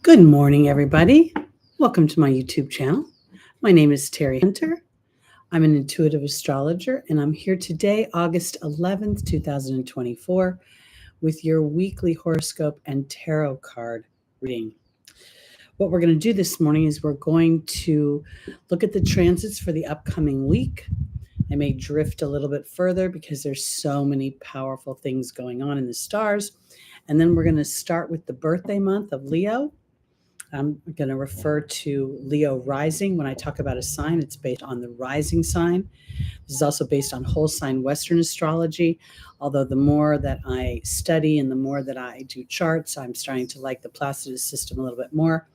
Good morning, everybody. Welcome to my YouTube channel. My name is Teri Hunter. I'm an intuitive astrologer, and I'm here today, August 11th, 2024, with your weekly horoscope and tarot card reading. What we're going to do this morning is we're going to look at the transits for the upcoming week. I may drift a little bit further because there's so many powerful things going on in the stars. And then we're going to start with the birthday month of Leo. I'm going to refer to Leo rising. When I talk about a sign, it's based on the rising sign. This is also based on whole sign Western astrology. Although the more that I study and the more that I do charts, I'm starting to like the Placidus system a little bit more.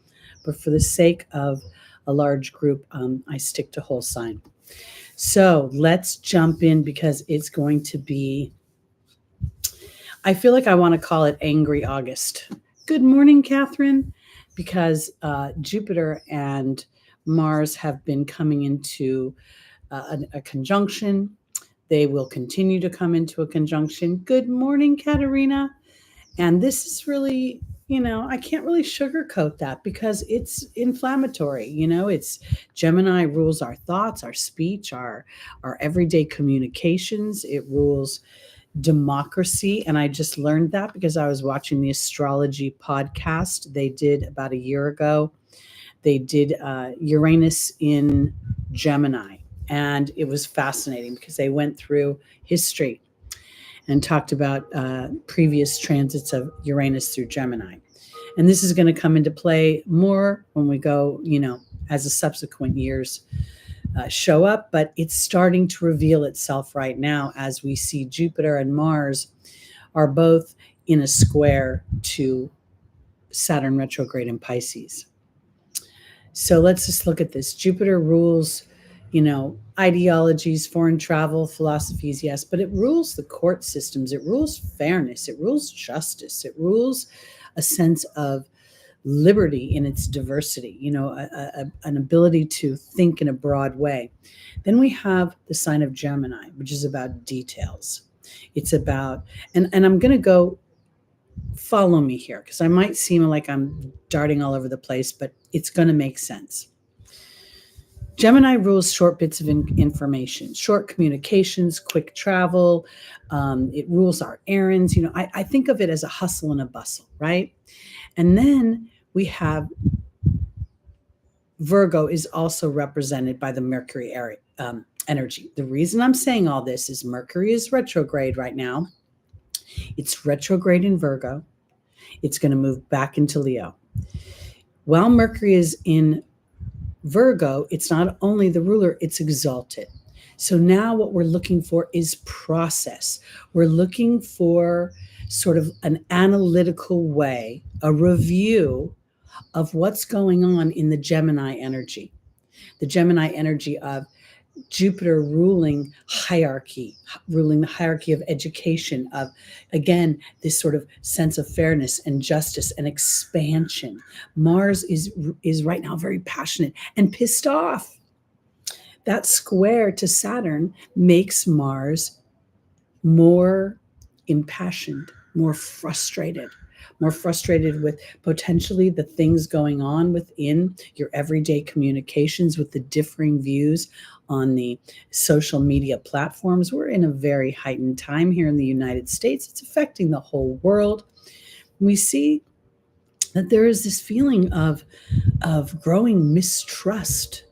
But for the sake of a large group, I stick to whole sign. So let's jump in because it's going to be, I feel like I want to call it Angry August. Good morning, Catherine. Because Jupiter and Mars have been coming into a conjunction. They will continue to come into a conjunction. Good morning, Katerina. And this is really, I can't really sugarcoat that because it's inflammatory. It's Gemini rules our thoughts, our speech, our everyday communications. It rules democracy. And I just learned that because I was watching the astrology podcast they did about a year ago. They did Uranus in Gemini, and it was fascinating because they went through history and talked about previous transits of Uranus through Gemini. And this is going to come into play more when we go, as the subsequent years show up, but it's starting to reveal itself right now as we see Jupiter and Mars are both in a square to Saturn retrograde in Pisces. So let's just look at this. Jupiter rules, ideologies, foreign travel, philosophies, yes, but it rules the court systems. It rules fairness. It rules justice. It rules a sense of liberty in its diversity, an ability to think in a broad way. Then we have the sign of Gemini, which is about details. It's about, and I'm going to go, follow me here, because I might seem like I'm darting all over the place, but it's going to make sense. Gemini rules short bits of information, short communications, quick travel. It rules our errands. I think of it as a hustle and a bustle, right? And then we have Virgo is also represented by the Mercury energy. The reason I'm saying all this is Mercury is retrograde right now. It's retrograde in Virgo. It's going to move back into Leo. While Mercury is in Virgo, it's not only the ruler, it's exalted. So now what we're looking for is process. We're looking for sort of an analytical way, a review of what's going on in the Gemini energy. The Gemini energy of Jupiter ruling hierarchy, ruling the hierarchy of education, of, again, this sort of sense of fairness and justice and expansion. Mars is right now very passionate and pissed off. That square to Saturn makes Mars more impassioned, more frustrated with potentially the things going on within your everyday communications with the differing views on the social media platforms. We're in a very heightened time here in the United States. It's affecting the whole world. We see that there is this feeling of growing mistrust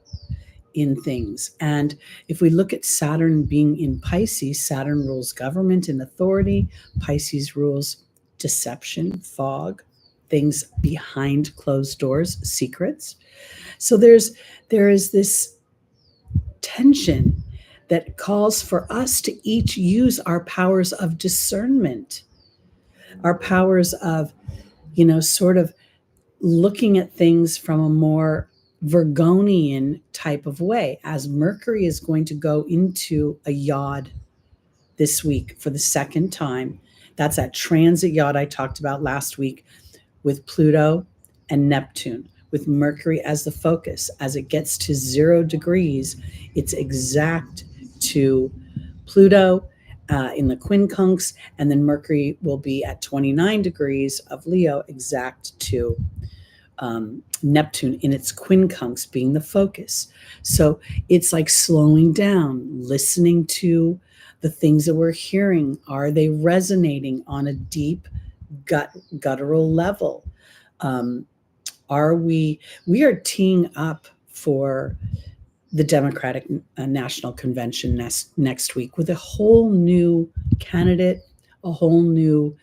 in things. And if we look at Saturn being in Pisces, Saturn rules government and authority. Pisces rules deception, fog, things behind closed doors, secrets. So there is this tension that calls for us to each use our powers of discernment, our powers of, sort of looking at things from a more Virgonian type of way, as Mercury is going to go into a yod this week for the second time. That's that transit yod I talked about last week with Pluto and Neptune, with Mercury as the focus. As it gets to 0 degrees, it's exact to Pluto in the quincunx, and then Mercury will be at 29 degrees of Leo, exact to Neptune in its quincunx being the focus. So it's like slowing down, listening to the things that we're hearing. Are they resonating on a deep guttural level? We are teeing up for the Democratic National Convention next week with a whole new candidate, a whole new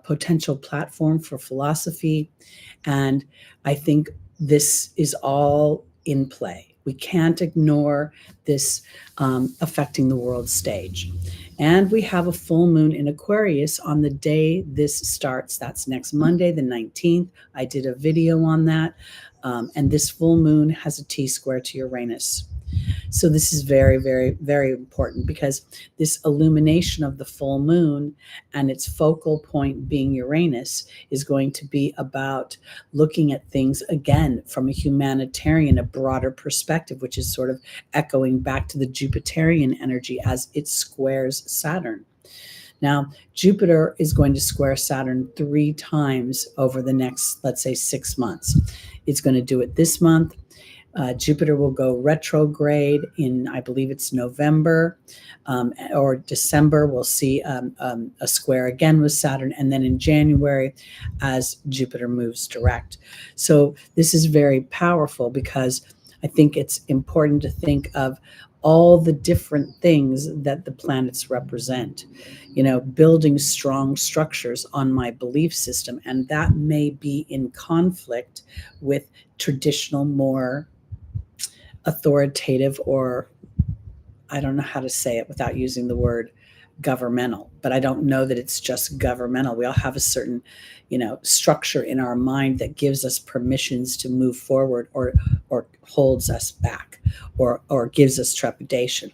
potential platform for philosophy. And I think this is all in play. We can't ignore this affecting the world stage. And we have a full moon in Aquarius on the day this starts. That's next Monday, the 19th. I did a video on that. And this full moon has a T-square to Uranus. So this is very, very, very important because this illumination of the full moon and its focal point being Uranus is going to be about looking at things again from a humanitarian, a broader perspective, which is sort of echoing back to the Jupiterian energy as it squares Saturn. Now, Jupiter is going to square Saturn 3 times over the next, let's say, 6 months. It's going to do it this month. Jupiter will go retrograde in, I believe it's November or December. We'll see a square again with Saturn. And then in January, as Jupiter moves direct. So this is very powerful because I think it's important to think of all the different things that the planets represent, building strong structures on my belief system. And that may be in conflict with traditional, more authoritative, or I don't know how to say it without using the word governmental, but I don't know that it's just governmental. We all have a certain, structure in our mind that gives us permissions to move forward or holds us back or gives us trepidation.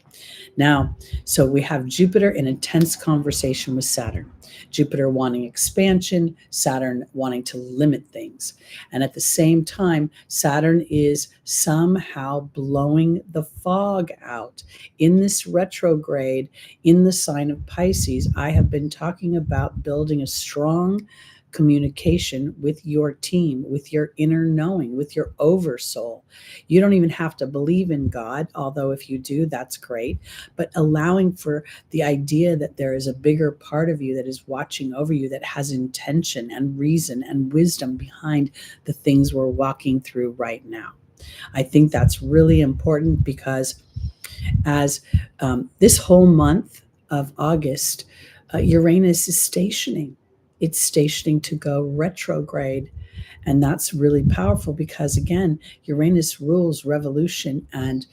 Now, so we have Jupiter in intense conversation with Saturn. Jupiter wanting expansion, Saturn wanting to limit things. And at the same time, Saturn is somehow blowing the fog out. In this retrograde, in the sign of Pisces, I have been talking about building a strong communication with your team, with your inner knowing, with your oversoul. You don't even have to believe in God, although if you do, that's great. But allowing for the idea that there is a bigger part of you that is watching over you, that has intention and reason and wisdom behind the things we're walking through right now. I think that's really important because as this whole month of August, Uranus is stationing. It's stationing to go retrograde. And that's really powerful because, again, Uranus rules revolution and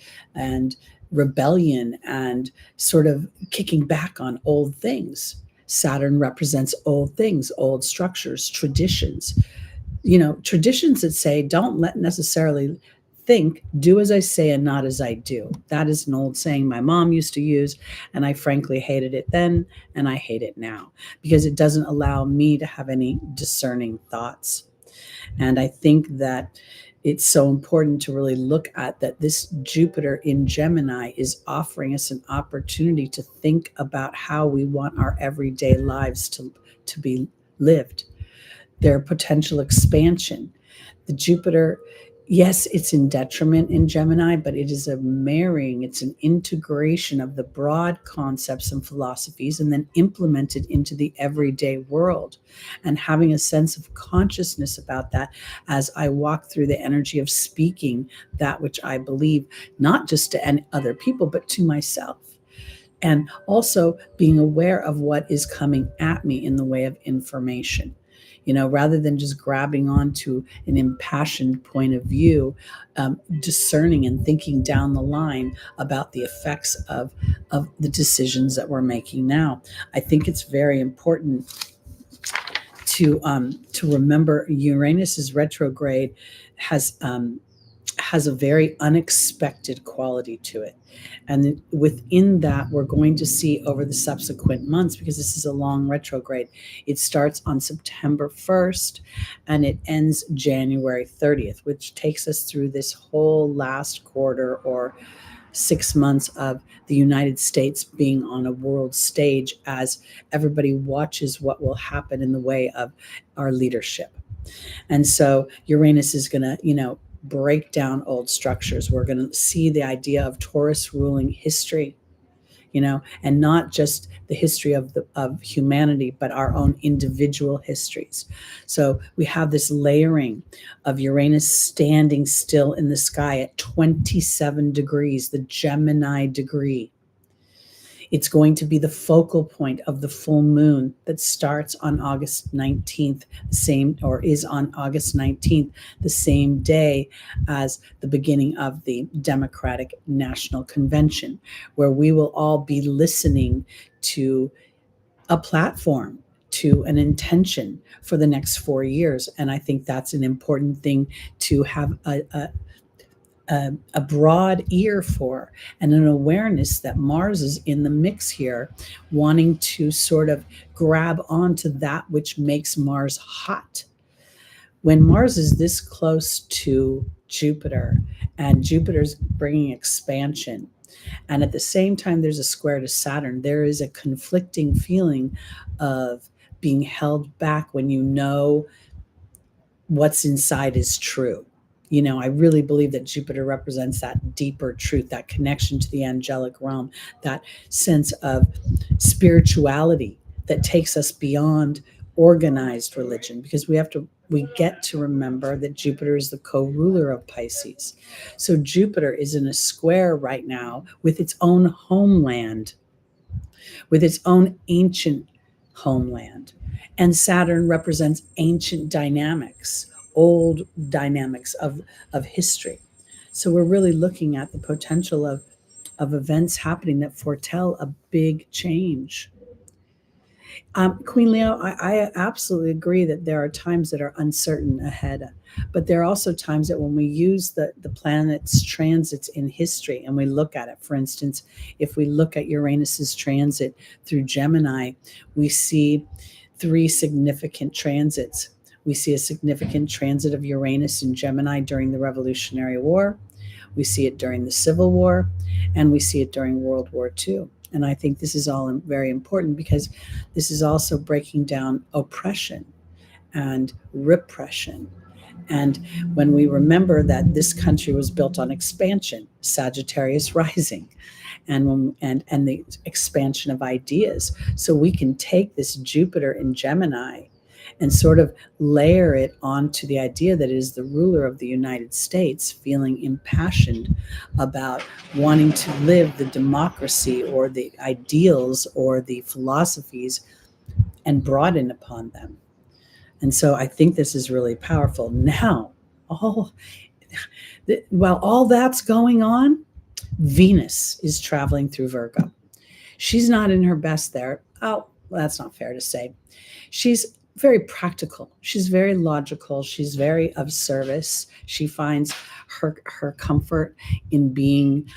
rebellion and sort of kicking back on old things. Saturn represents old things, old structures, traditions. Traditions that say, don't let necessarily think, do as I say and not as I do. That is an old saying my mom used to use, and I frankly hated it then, and I hate it now because it doesn't allow me to have any discerning thoughts. And I think that it's so important to really look at that this Jupiter in Gemini is offering us an opportunity to think about how we want our everyday lives to be lived, their potential expansion. The Jupiter, yes, it's in detriment in Gemini, but it is a marrying, it's an integration of the broad concepts and philosophies and then implemented into the everyday world, and having a sense of consciousness about that as I walk through the energy of speaking that which I believe, not just to other people, but to myself. And also being aware of what is coming at me in the way of information. Rather than just grabbing onto an impassioned point of view, discerning and thinking down the line about the effects of the decisions that we're making now. I think it's very important to remember Uranus's retrograde has a very unexpected quality to it. And within that, we're going to see over the subsequent months, because this is a long retrograde, it starts on September 1st and it ends January 30th, which takes us through this whole last quarter or 6 months of the United States being on a world stage as everybody watches what will happen in the way of our leadership. And so Uranus is going to, break down old structures. We're going to see the idea of Taurus ruling history, and not just the history of humanity, but our own individual histories. So we have this layering of Uranus standing still in the sky at 27 degrees, the Gemini degree. It's going to be the focal point of the full moon that starts on August 19th, is on August 19th, the same day as the beginning of the Democratic National Convention, where we will all be listening to a platform, to an intention for the next 4 years. And I think that's an important thing to have a broad ear for, and an awareness that Mars is in the mix here, wanting to sort of grab onto that which makes Mars hot. When Mars is this close to Jupiter, and Jupiter's bringing expansion, and at the same time there's a square to Saturn, there is a conflicting feeling of being held back when you know what's inside is true. I really believe that Jupiter represents that deeper truth, that connection to the angelic realm, that sense of spirituality that takes us beyond organized religion, because we get to remember that Jupiter is the co-ruler of Pisces. So Jupiter is in a square right now with its own homeland, with its own ancient homeland. And Saturn represents ancient dynamics, old dynamics of history. So we're really looking at the potential of events happening that foretell a big change. Queen Leo, I absolutely agree that there are times that are uncertain ahead, but there are also times that when we use the planets' transits in history and we look at it, for instance, if we look at Uranus's transit through Gemini, we see 3 significant transits. We see a significant transit of Uranus in Gemini during the Revolutionary War. We see it during the Civil War, and we see it during World War II. And I think this is all very important, because this is also breaking down oppression and repression. And when we remember that this country was built on expansion, Sagittarius rising, and the expansion of ideas, so we can take this Jupiter in Gemini and sort of layer it onto the idea that it is the ruler of the United States feeling impassioned about wanting to live the democracy or the ideals or the philosophies and broaden upon them. And so I think this is really powerful. Now, while all that's going on, Venus is traveling through Virgo. She's not in her best there. Oh, well, that's not fair to say. She's very practical. She's very logical. She's very of service. She finds her comfort in being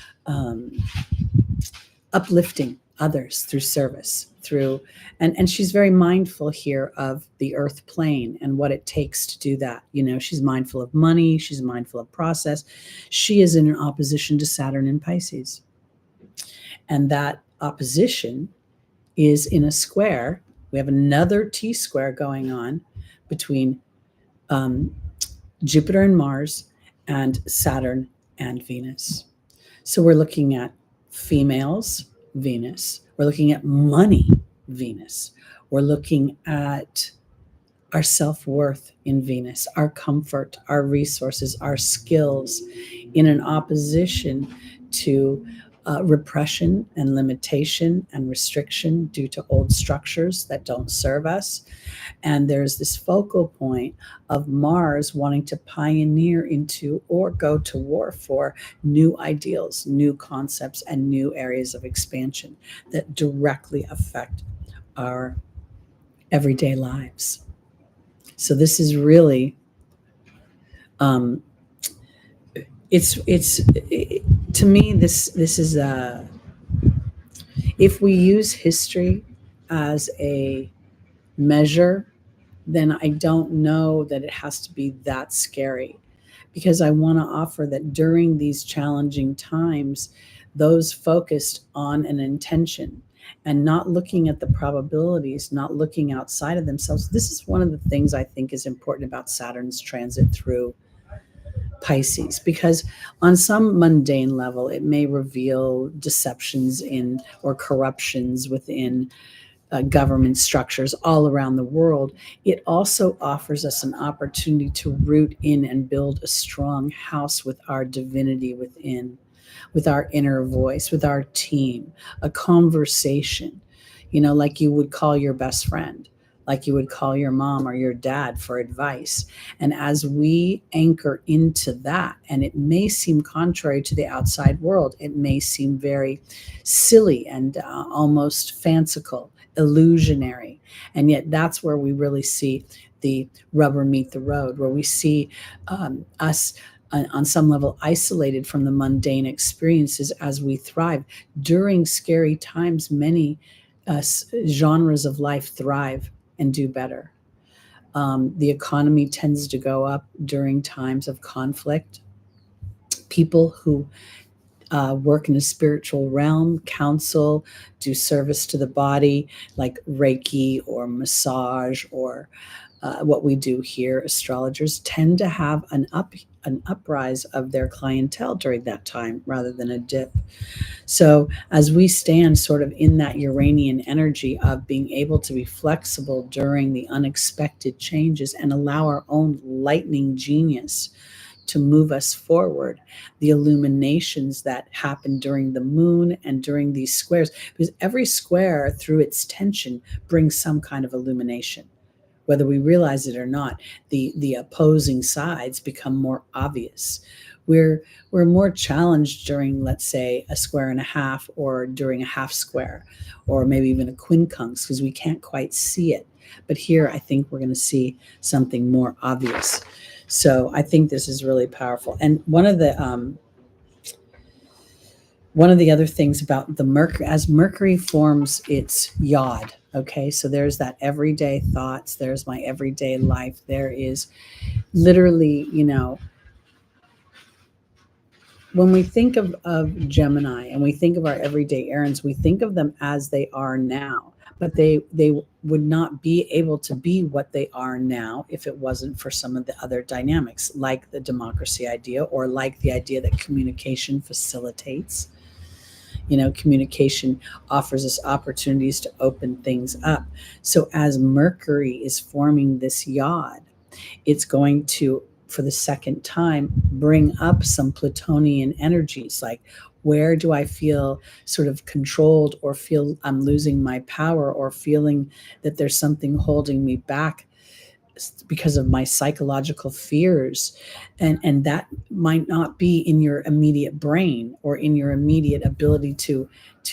uplifting others through service, and she's very mindful here of the earth plane and what it takes to do that. She's mindful of money. She's mindful of process. She is in an opposition to Saturn in Pisces. And that opposition is in a square. We have another T-square going on between Jupiter and Mars and Saturn and Venus. So we're looking at females, Venus. We're looking at money, Venus. We're looking at our self-worth in Venus, our comfort, our resources, our skills, in an opposition to repression and limitation and restriction due to old structures that don't serve us. And there's this focal point of Mars wanting to pioneer into or go to war for new ideals, new concepts, and new areas of expansion that directly affect our everyday lives. So this is really, to me, this is if we use history as a measure, then I don't know that it has to be that scary, because I want to offer that during these challenging times, those focused on an intention and not looking at the probabilities, not looking outside of themselves. This is one of the things I think is important about Saturn's transit through Pisces, because on some mundane level, it may reveal deceptions in or corruptions within government structures all around the world. It also offers us an opportunity to root in and build a strong house with our divinity within, with our inner voice, with our team, a conversation, like you would call your best friend, like you would call your mom or your dad for advice. And as we anchor into that, and it may seem contrary to the outside world, it may seem very silly and almost fanciful, illusionary. And yet that's where we really see the rubber meet the road, where we see us on some level isolated from the mundane experiences as we thrive. During scary times, many genres of life thrive and do better. The economy tends to go up during times of conflict. People who work in a spiritual realm, counsel, do service to the body, like Reiki or massage, or what we do here, astrologers tend to have an uprise of their clientele during that time rather than a dip. So as we stand sort of in that Uranian energy of being able to be flexible during the unexpected changes and allow our own lightning genius to move us forward, the illuminations that happen during the moon and during these squares, because every square through its tension brings some kind of illumination. Whether we realize it or not, the opposing sides become more obvious. We're more challenged during, let's say, a square and a half, or during a half square, or maybe even a quincunx, because we can't quite see it. But here, I think we're going to see something more obvious. So I think this is really powerful. And one of the other things about the Mercury, as Mercury forms its yod, okay, so there's that everyday thoughts, there's my everyday life, there is literally, when we think of Gemini and we think of our everyday errands, we think of them as they are now, but they would not be able to be what they are now if it wasn't for some of the other dynamics, like the democracy idea, or like the idea that communication facilitates. Communication offers us opportunities to open things up. So as Mercury is forming this yod, it's going to, for the second time, bring up some Plutonian energies, like, where do I feel sort of controlled, or feel I'm losing my power, or feeling that there's something holding me back because of my psychological fears, and that might not be in your immediate brain or in your immediate ability to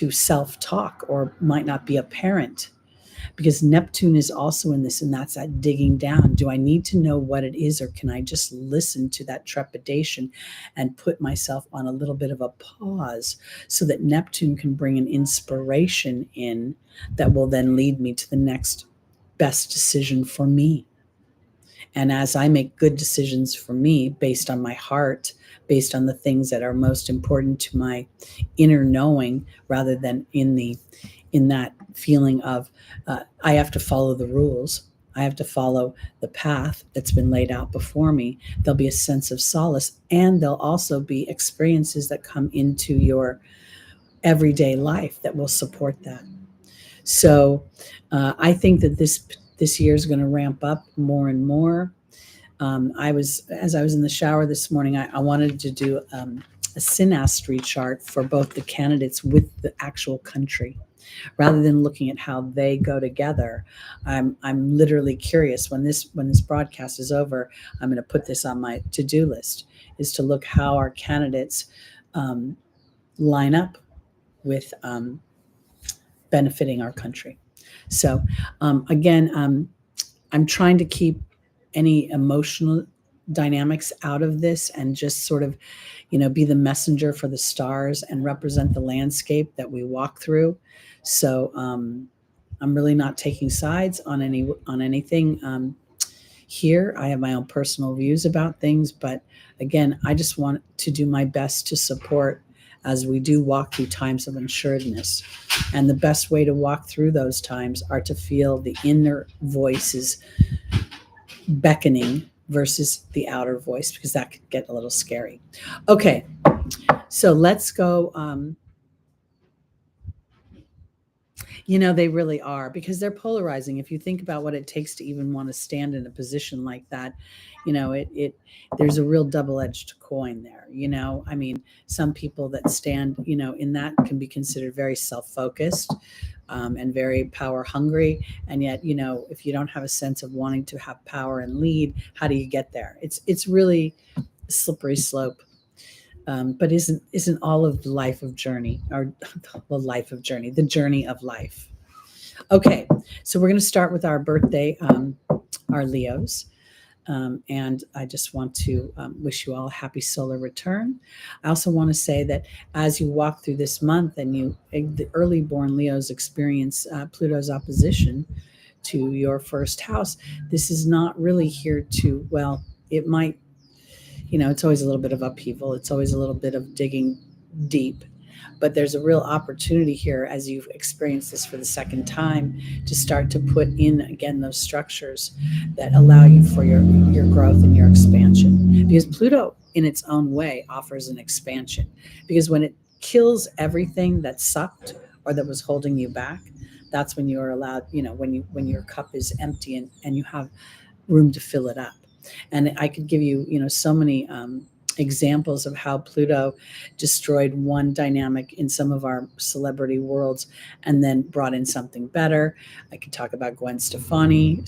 self-talk, or might not be apparent, because Neptune is also in this, and that's that digging down. Do I need to know what it is, or can I just listen to that trepidation and put myself on a little bit of a pause, so that Neptune can bring an inspiration in that will then lead me to the next best decision for me? And as I make good decisions for me based on my heart, based on the things that are most important to my inner knowing, rather than in that feeling of I have to follow the rules, I have to follow the path that's been laid out before me, there'll be a sense of solace, and there'll also be experiences that come into your everyday life that will support that. So I think that this year is going to ramp up more and more. As I was in the shower this morning, I wanted to do a synastry chart for both the candidates with the actual country, rather than looking at how they go together. I'm literally curious, when this broadcast is over, I'm going to put this on my to-do list, is to look how our candidates line up with benefiting our country. So again, I'm trying to keep any emotional dynamics out of this, and just sort of, be the messenger for the stars and represent the landscape that we walk through. So I'm really not taking sides on anything here. I have my own personal views about things, but again, I just want to do my best to support as we do walk through times of unsureness. And the best way to walk through those times are to feel the inner voices beckoning versus the outer voice, because that could get a little scary. Okay, so let's go. They really are, because they're polarizing. If you think about what it takes to even want to stand in a position like that, there's a real double-edged coin there. I mean, some people that stand, in that can be considered very self-focused and very power hungry. And yet, if you don't have a sense of wanting to have power and lead, how do you get there? It's really a slippery slope. But isn't all of the life of journey, or the journey of life? Okay, so we're going to start with our birthday, our Leos. And I just want to wish you all a happy solar return. I also want to say that as you walk through this month and the early born Leos experience Pluto's opposition to your first house, this is not really here to, well, it might, it's always a little bit of upheaval. It's always a little bit of digging deep. But there's a real opportunity here, as you've experienced this for the second time, to start to put in, again, those structures that allow you for your growth and your expansion. Because Pluto, in its own way, offers an expansion. Because when it kills everything that sucked or that was holding you back, that's when you're allowed, when your cup is empty and you have room to fill it up. And I could give you, so many examples of how Pluto destroyed one dynamic in some of our celebrity worlds and then brought in something better. I could talk about Gwen Stefani.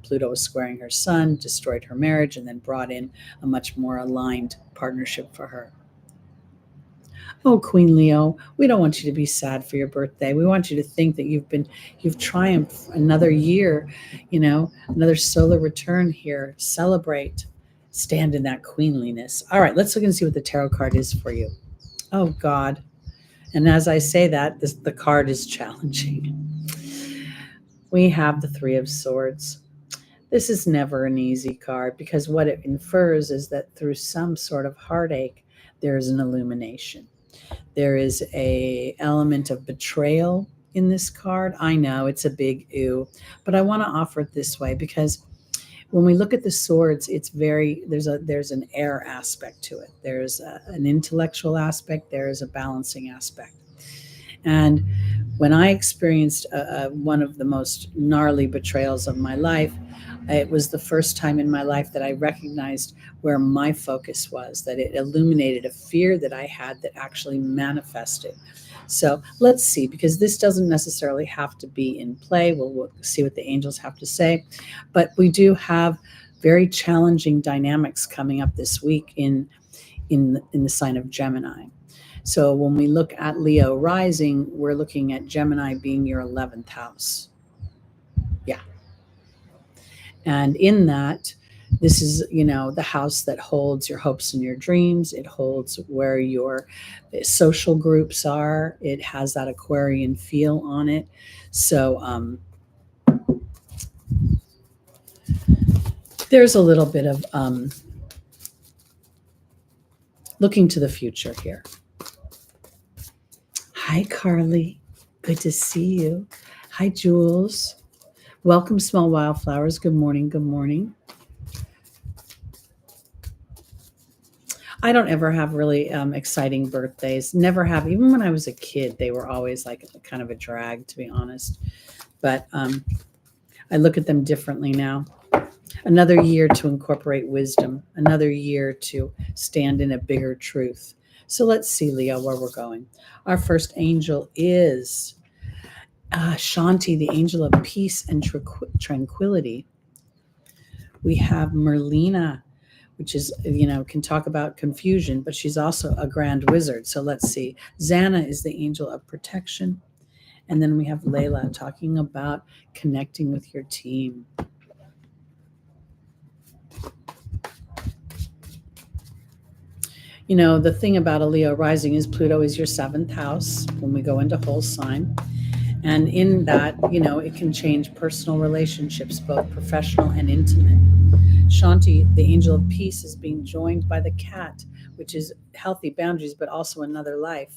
Pluto was squaring her sun, destroyed her marriage, and then brought in a much more aligned partnership for her. Oh, Queen Leo, we don't want you to be sad for your birthday. We want you to think that you've triumphed another year, another solar return here. Celebrate. Stand in that queenliness. All right, let's look and see what the tarot card is for you. Oh, God. And as I say that, the card is challenging. We have the Three of Swords. This is never an easy card, because what it infers is that through some sort of heartache, there is an illumination. There is an element of betrayal in this card. I know it's a big ooh, but I want to offer it this way, because when we look at the swords, it's there's an air aspect to it. There's an intellectual aspect. There is a balancing aspect. And when I experienced one of the most gnarly betrayals of my life, it was the first time in my life that I recognized where my focus was, that it illuminated a fear that I had that actually manifested. So let's see, because this doesn't necessarily have to be in play. We'll see what the angels have to say. But we do have very challenging dynamics coming up this week in the sign of Gemini. So when we look at Leo rising, we're looking at Gemini being your 11th house. Yeah. And in that, this is, the house that holds your hopes and your dreams. It holds where your social groups are. It has that Aquarian feel on it. So there's a little bit of looking to the future here. Hi, Carly. Good to see you. Hi, Jules. Welcome, Small Wildflowers. Good morning. Good morning. I don't ever have really exciting birthdays. Never have. Even when I was a kid, they were always like kind of a drag, to be honest. But I look at them differently now. Another year to incorporate wisdom. Another year to stand in a bigger truth. So let's see, Leo, where we're going. Our first angel is Shanti, the angel of peace and tranquility. We have Merlina, which is, can talk about confusion, but she's also a grand wizard. So let's see. Xana is the angel of protection. And then we have Layla talking about connecting with your team. The thing about a Leo rising is Pluto is your 7th house when we go into whole sign. And in that, it can change personal relationships, both professional and intimate. Shanti, the angel of peace, is being joined by the cat, which is healthy boundaries, but also another life.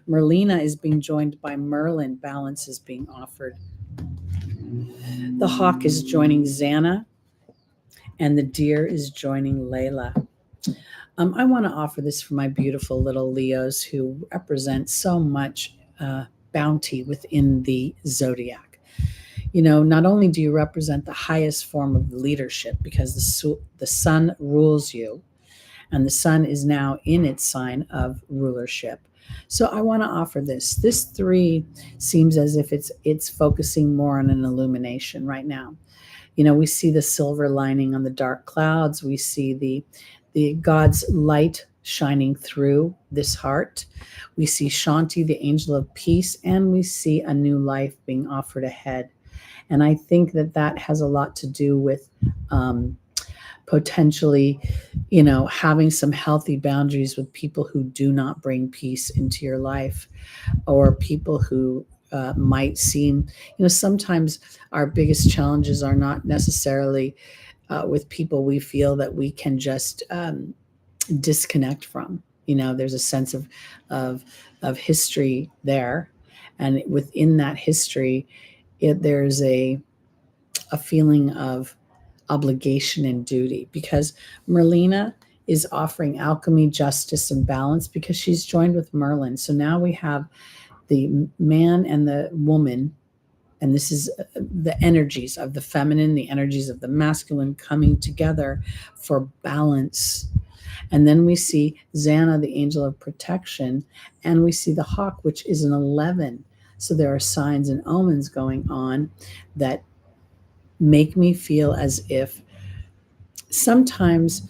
Merlina is being joined by Merlin, balance is being offered. The hawk is joining Xana, and the deer is joining Layla. I want to offer this for my beautiful little Leos who represent so much bounty within the zodiac. Not only do you represent the highest form of leadership because the sun rules you, and the sun is now in its sign of rulership. So I want to offer this. This 3 seems as if it's focusing more on an illumination right now. We see the silver lining on the dark clouds. We see the God's light shining through this heart. We see Shanti, the angel of peace, and we see a new life being offered ahead. And I think that has a lot to do with potentially, having some healthy boundaries with people who do not bring peace into your life, or people who might seem, sometimes our biggest challenges are not necessarily with people we feel that we can just disconnect from. There's a sense of history there, and within that history, there's a feeling of obligation and duty, because Merlina is offering alchemy, justice, and balance because she's joined with Merlin. So now we have the man and the woman, and this is the energies of the feminine, the energies of the masculine coming together for balance. And then we see Xana, the angel of protection, and we see the hawk, which is an 11. So there are signs and omens going on that make me feel as if sometimes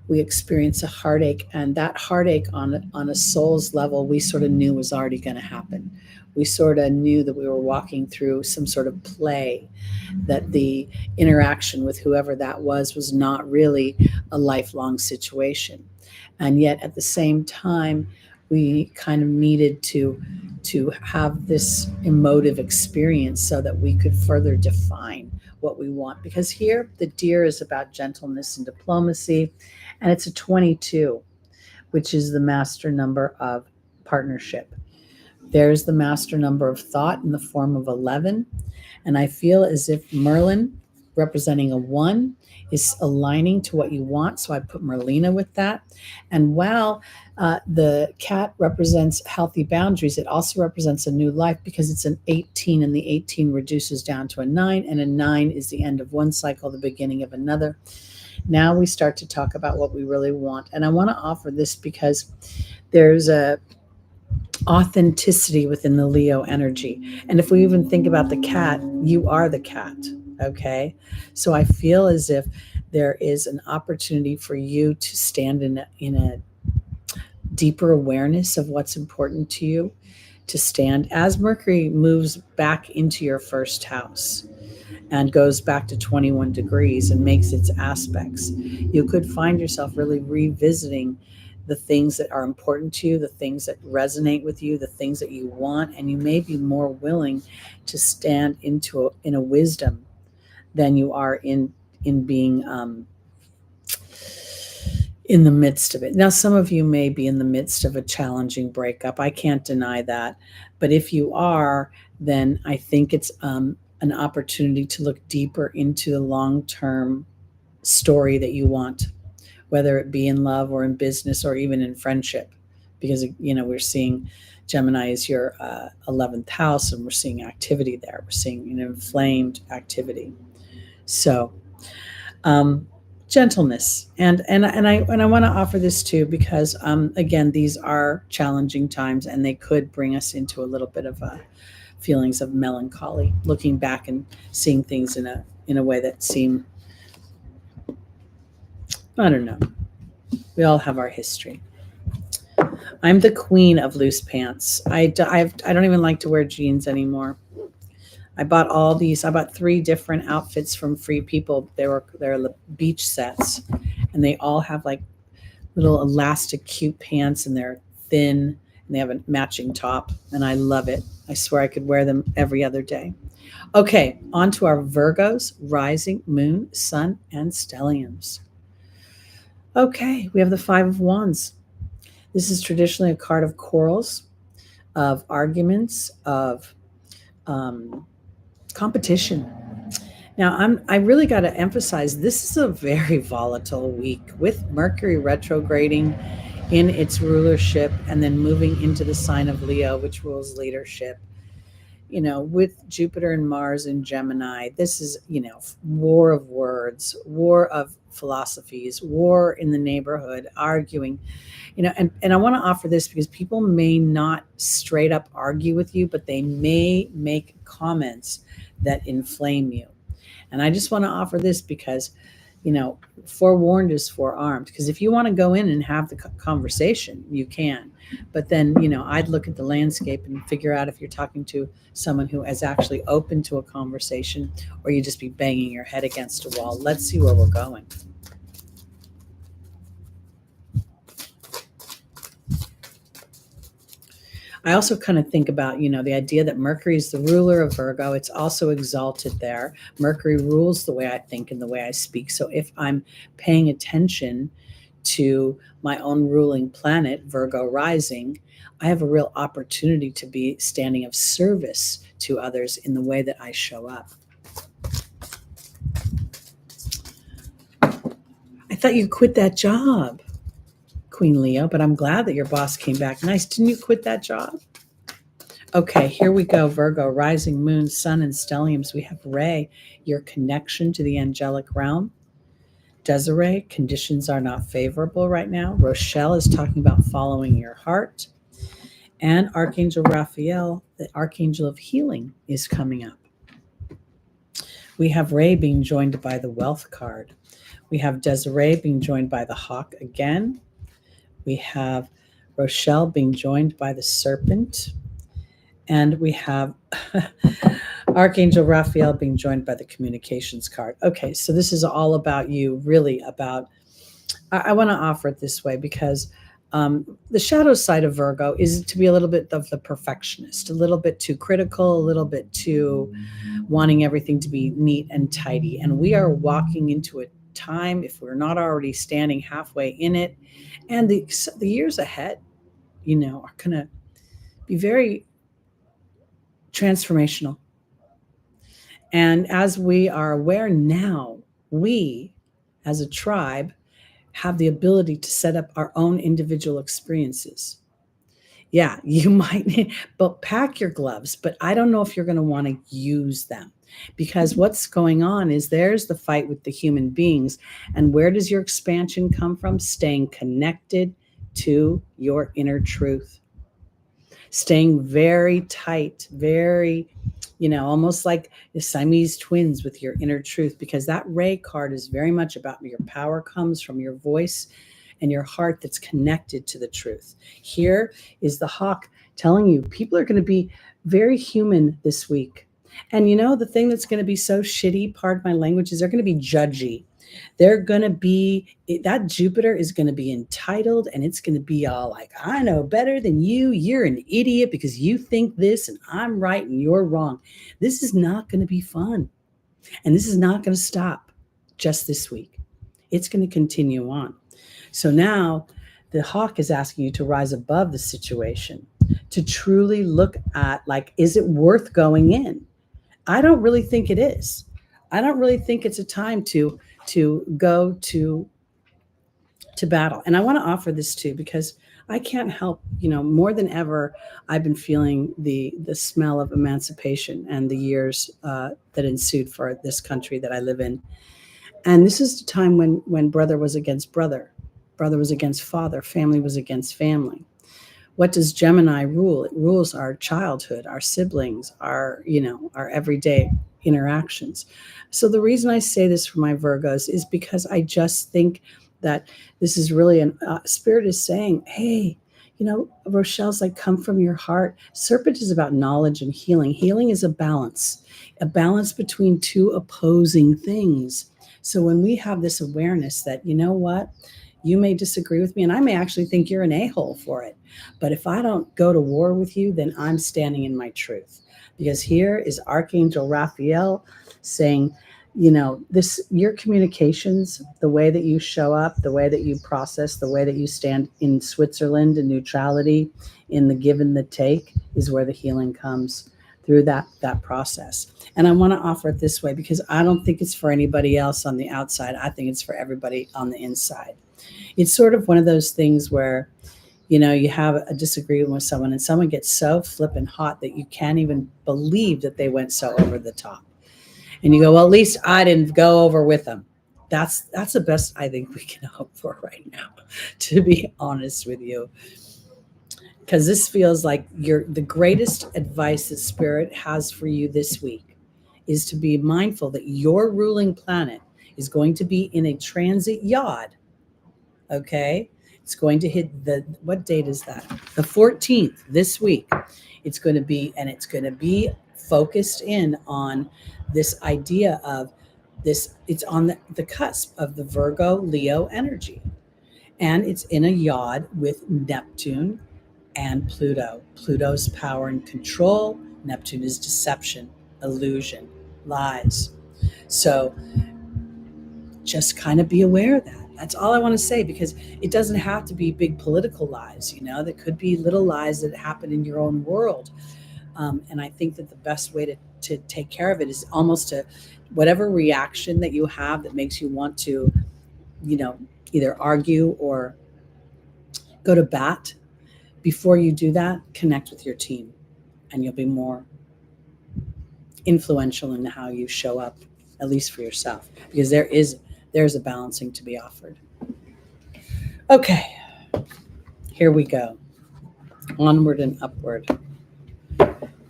we experience a heartache, and that heartache on a soul's level, we sort of knew was already going to happen. We sort of knew that we were walking through some sort of play, that the interaction with whoever that was not really a lifelong situation. And yet at the same time, we kind of needed to have this emotive experience so that we could further define what we want. Because here, the deer is about gentleness and diplomacy, and it's a 22, which is the master number of partnership. There's the master number of thought in the form of 11. And I feel as if Merlin, representing a 1, is aligning to what you want. So I put Merlina with that. And while the cat represents healthy boundaries, it also represents a new life because it's an 18, and the 18 reduces down to a 9, and a 9 is the end of one cycle, the beginning of another. Now we start to talk about what we really want. And I want to offer this because there's a authenticity within the Leo energy. And if we even think about the cat, you are the cat. Okay. So I feel as if there is an opportunity for you to stand in a deeper awareness of what's important to you, to stand as Mercury moves back into your first house and goes back to 21 degrees and makes its aspects. You could find yourself really revisiting the things that are important to you, the things that resonate with you, the things that you want, and you may be more willing to stand in a wisdom than you are in being in the midst of it. Now, some of you may be in the midst of a challenging breakup. I can't deny that. But if you are, then I think it's an opportunity to look deeper into the long-term story that you want, whether it be in love or in business or even in friendship, because, we're seeing Gemini is your 11th house, and we're seeing activity there. We're seeing an inflamed activity. So, gentleness, and I want to offer this too because again, these are challenging times, and they could bring us into a little bit of feelings of melancholy, looking back and seeing things in a way that seem, I don't know. We all have our history. I'm the queen of loose pants. I don't even like to wear jeans anymore. I bought 3 different outfits from Free People. They're beach sets, and they all have like little elastic cute pants, and they're thin And they have a matching top, and I love it. I swear I could wear them every other day. Okay, on to our Virgos, rising, moon, sun, and stelliums. Okay, we have the Five of Wands. This is traditionally a card of quarrels, of arguments, of competition. Now, I really got to emphasize this is a very volatile week with Mercury retrograding in its rulership and then moving into the sign of Leo, which rules leadership. With Jupiter and Mars in Gemini, this is, war of words, war of philosophies, war in the neighborhood, arguing, and I want to offer this because people may not straight up argue with you, but they may make comments that inflame you. And I just want to offer this because, forewarned is forearmed. Because if you want to go in and have the conversation, you can. But then, I'd look at the landscape and figure out if you're talking to someone who is actually open to a conversation, or you just be banging your head against a wall. Let's see where we're going. I also kind of think about, the idea that Mercury is the ruler of Virgo. It's also exalted there. Mercury rules the way I think and the way I speak. So if I'm paying attention to my own ruling planet, Virgo rising, I have a real opportunity to be standing of service to others in the way that I show up. I thought you quit that job, Queen Leo, but I'm glad that your boss came back. Nice. Didn't you quit that job? Okay, here we go. Virgo, rising, moon, sun, and stelliums. We have Ray, your connection to the angelic realm. Desiree, conditions are not favorable right now. Rochelle is talking about following your heart. And Archangel Raphael, the Archangel of Healing, is coming up. We have Ray being joined by the Wealth card. We have Desiree being joined by the Hawk again. We have Rochelle being joined by the Serpent. And we have Archangel Raphael being joined by the Communications card. Okay, so this is all about you, really about, I want to offer it this way because the shadow side of Virgo is to be a little bit of the perfectionist, a little bit too critical, a little bit too wanting everything to be neat and tidy. And we are walking into a time, if we're not already standing halfway in it, and the years ahead, are going to be very transformational. And as we are aware now, we as a tribe have the ability to set up our own individual experiences. Yeah, you might, but pack your gloves, but I don't know if you're going to want to use them, because what's going on is there's the fight with the human beings. And where does your expansion come from? Staying connected to your inner truth. Staying very tight, very, almost like the Siamese twins with your inner truth, because that Ray card is very much about your power comes from your voice and your heart that's connected to the truth. Here is the Hawk telling you people are going to be very human this week. And the thing that's going to be so shitty, pardon my language, is they're going to be judgy. They're going to be, that Jupiter is going to be entitled, and it's going to be all like, I know better than you. You're an idiot because you think this and I'm right and you're wrong. This is not going to be fun. And this is not going to stop just this week. It's going to continue on. So now the Hawk is asking you to rise above the situation, to truly look at, like, is it worth going in? I don't really think it is. I don't really think it's a time to go to battle. And I want to offer this too, because I can't help, more than ever, I've been feeling the smell of emancipation and the years that ensued for this country that I live in. And this is the time when brother was against brother was against father, family was against family. What does Gemini rule? It rules our childhood, our siblings, our everyday interactions. So the reason I say this for my Virgos is because I just think that this is really Spirit is saying, hey, Rochelle's like, come from your heart. Serpent is about knowledge and healing. Healing is a balance between two opposing things. So when we have this awareness that, You may disagree with me, and I may actually think you're an a-hole for it. But if I don't go to war with you, then I'm standing in my truth. Because here is Archangel Raphael saying, your communications, the way that you show up, the way that you process, the way that you stand in Switzerland in neutrality, in the give and the take, is where the healing comes through that process. And I want to offer it this way because I don't think it's for anybody else on the outside. I think it's for everybody on the inside. It's sort of one of those things where, you have a disagreement with someone and someone gets so flippin' hot that you can't even believe that they went so over the top. And you go, well, at least I didn't go over with them. That's the best I think we can hope for right now, to be honest with you. Because this feels like the greatest advice that Spirit has for you this week is to be mindful that your ruling planet is going to be in a transit yod. Okay? It's going to hit what date is that? The 14th this week. It's going to be focused in on this idea of this. It's on the cusp of the Virgo Leo energy. And it's in a yod with Neptune and Pluto. Pluto's power and control. Neptune is deception, illusion, lies. So just kind of be aware of that. That's all I want to say, because it doesn't have to be big political lies. There could be little lies that happen in your own world. And I think that the best way to take care of it is almost to whatever reaction that you have that makes you want to, either argue or go to bat. Before you do that, connect with your team and you'll be more influential in how you show up, at least for yourself, because there's a balancing to be offered. Okay, here we go. Onward and upward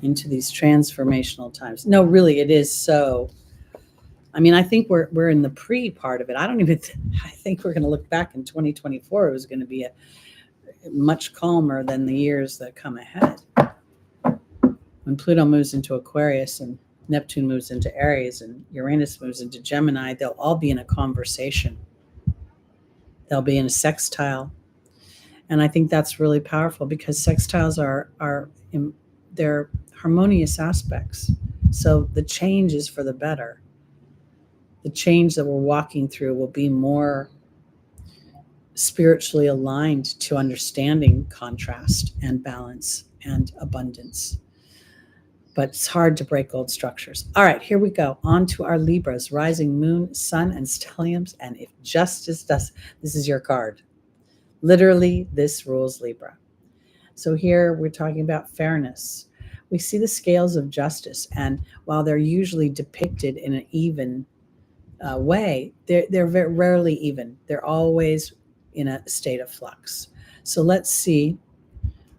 into these transformational times. No, really, it is so. I think we're in the pre part of it. I think we're going to look back in 2024. It was going to be much calmer than the years that come ahead. When Pluto moves into Aquarius and Neptune moves into Aries and Uranus moves into Gemini, they'll all be in a conversation. They'll be in a sextile. And I think that's really powerful because sextiles they're harmonious aspects. So the change is for the better. The change that we're walking through will be more spiritually aligned to understanding contrast and balance and abundance. But it's hard to break old structures. All right, here we go. On to our Libras, rising moon, sun, and stelliums. And if justice does, this is your card. Literally, this rules Libra. So here we're talking about fairness. We see the scales of justice. And while they're usually depicted in an even way, they're very rarely even. They're always in a state of flux. So let's see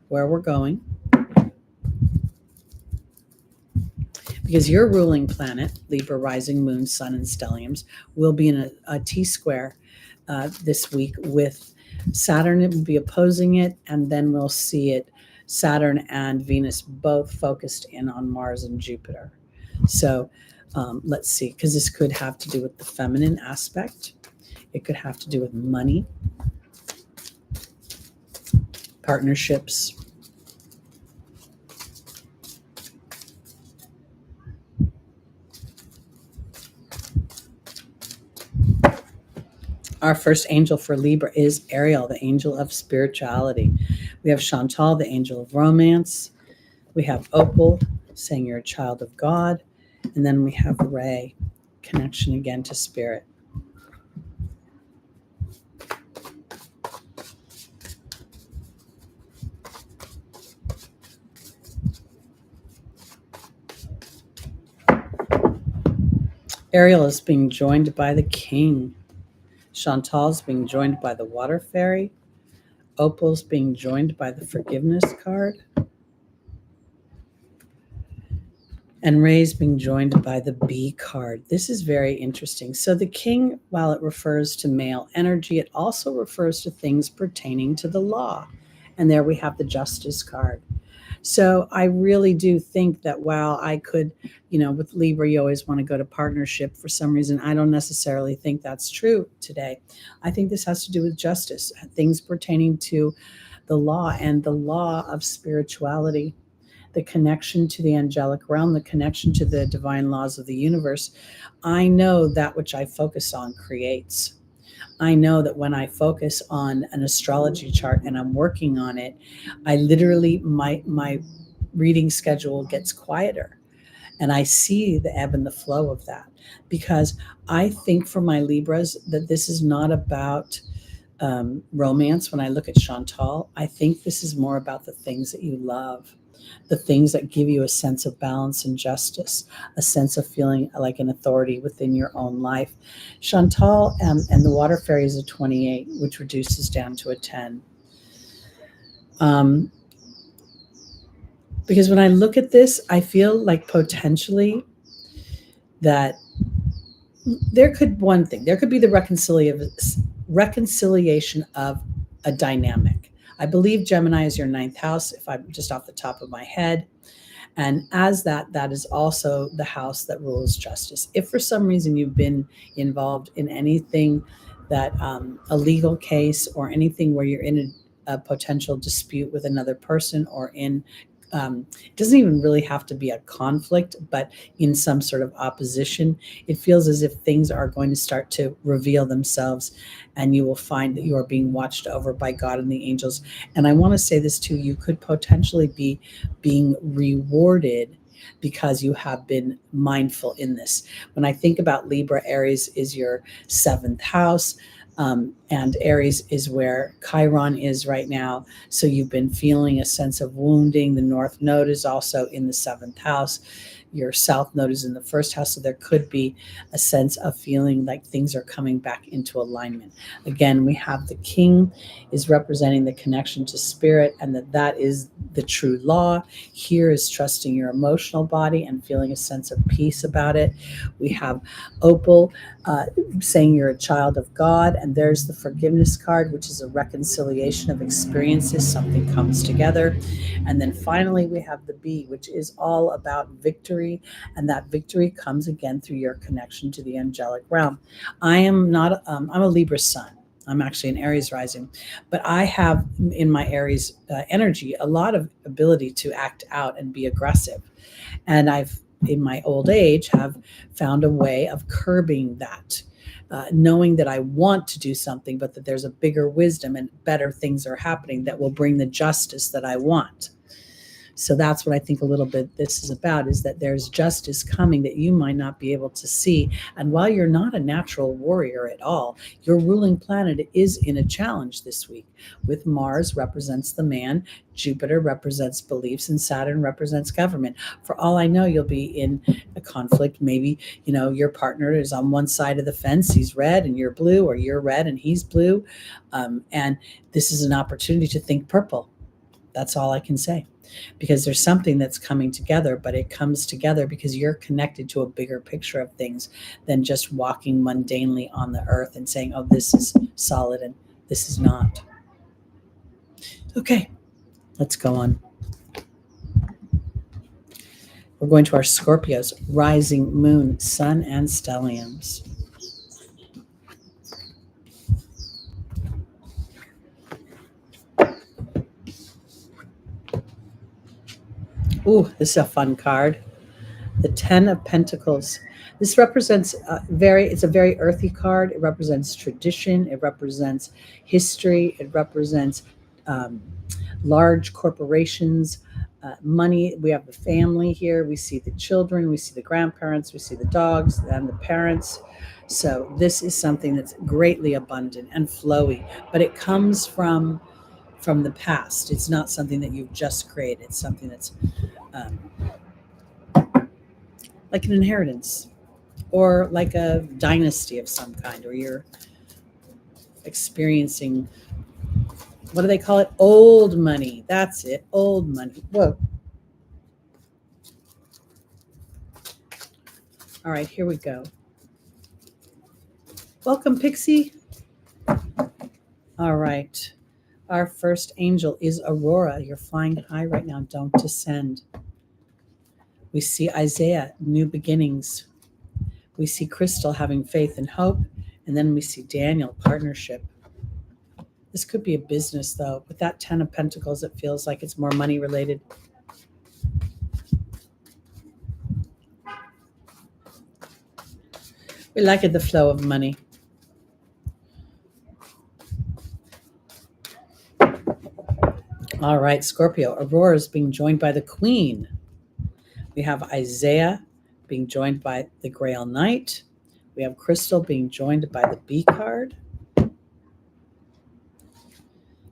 where we're going. Because your ruling planet, Libra, rising moon, sun, and stelliums, will be in a T-square this week with Saturn. It will be opposing it, and then we'll see it, Saturn and Venus, both focused in on Mars and Jupiter. So let's see, because this could have to do with the feminine aspect. It could have to do with money, partnerships, Our first angel for Libra is Ariel, the angel of spirituality. We have Chantal, the angel of romance. We have Opal, saying you're a child of God. And then we have Ray, connection again to spirit. Ariel is being joined by the king. Chantal's being joined by the water fairy. Opal's being joined by the forgiveness card. And Ray's being joined by the bee card. This is very interesting. So the king, while it refers to male energy, it also refers to things pertaining to the law. And there we have the justice card. So I really do think that while I could, with Libra, you always want to go to partnership. For some reason, I don't necessarily think that's true today. I think this has to do with justice, things pertaining to the law and the law of spirituality, the connection to the angelic realm, the connection to the divine laws of the universe. I know that which I focus on creates. I know that when I focus on an astrology chart and I'm working on it, I literally, my reading schedule gets quieter, and I see the ebb and the flow of that, because I think for my Libras that this is not about romance. When I look at Chantal, I think this is more about the things that you love, the things that give you a sense of balance and justice, a sense of feeling like an authority within your own life. Chantal and the water fairy is a 28, which reduces down to a 10. Because when I look at this, I feel like potentially that there could be the reconciliation of a dynamic. I believe Gemini is your ninth house, if I'm just off the top of my head. And as that is also the house that rules justice. If for some reason you've been involved in anything that a legal case or anything where you're in a potential dispute with another person, or in it doesn't even really have to be a conflict, but in some sort of opposition, it feels as if things are going to start to reveal themselves, and you will find that you are being watched over by God and the angels. And I want to say this too: you could potentially be being rewarded because you have been mindful in this. When I think about Libra, Aries is your seventh house. And Aries is where Chiron is right now. So you've been feeling a sense of wounding. The North Node is also in the seventh house. Your South Node is in the first house. So there could be a sense of feeling like things are coming back into alignment. Again, we have the King is representing the connection to spirit, and that is the true law. Here is trusting your emotional body and feeling a sense of peace about it. We have Opal saying you're a child of God, and there's the forgiveness card, which is a reconciliation of experiences. Something comes together. And then finally we have the Bee, which is all about victory, and that victory comes again through your connection to the angelic realm. I'm a Libra sun. I'm actually an Aries rising, but I have in my Aries energy a lot of ability to act out and be aggressive, and I've in my old age have found a way of curbing that, knowing that I want to do something, but that there's a bigger wisdom and better things are happening that will bring the justice that I want. So that's what I think a little bit this is about, is that there's justice coming that you might not be able to see. And while you're not a natural warrior at all, your ruling planet is in a challenge this week. With Mars represents the man, Jupiter represents beliefs, and Saturn represents government. For all I know, you'll be in a conflict. Maybe, your partner is on one side of the fence, he's red and you're blue, or you're red and he's blue. And this is an opportunity to think purple. That's all I can say. Because there's something that's coming together, but it comes together because you're connected to a bigger picture of things than just walking mundanely on the earth and saying, oh, this is solid and this is not. Okay, let's go on. We're going to our Scorpios, rising, moon, sun, and stelliums. Ooh, this is a fun card. The 10 of Pentacles. This represents it's a very earthy card. It represents tradition. It represents history. It represents large corporations, money. We have the family here. We see the children. We see the grandparents. We see the dogs and the parents. So this is something that's greatly abundant and flowy, but it comes from the past. It's not something that you've just created. It's something that's like an inheritance, or like a dynasty of some kind, or you're experiencing, what do they call it? Old money. That's it. Old money. Whoa. All right, here we go. Welcome, Pixie. All right. Our first angel is Aurora. You're flying high right now. Don't descend. We see Isaiah, new beginnings. We see Crystal, having faith and hope. And then we see Daniel, partnership. This could be a business, though. With that 10 of Pentacles, it feels like it's more money related. We like it, the flow of money. All right, Scorpio. Aurora is being joined by the Queen. We have Isaiah being joined by the Grail Knight. We have Crystal being joined by the B card.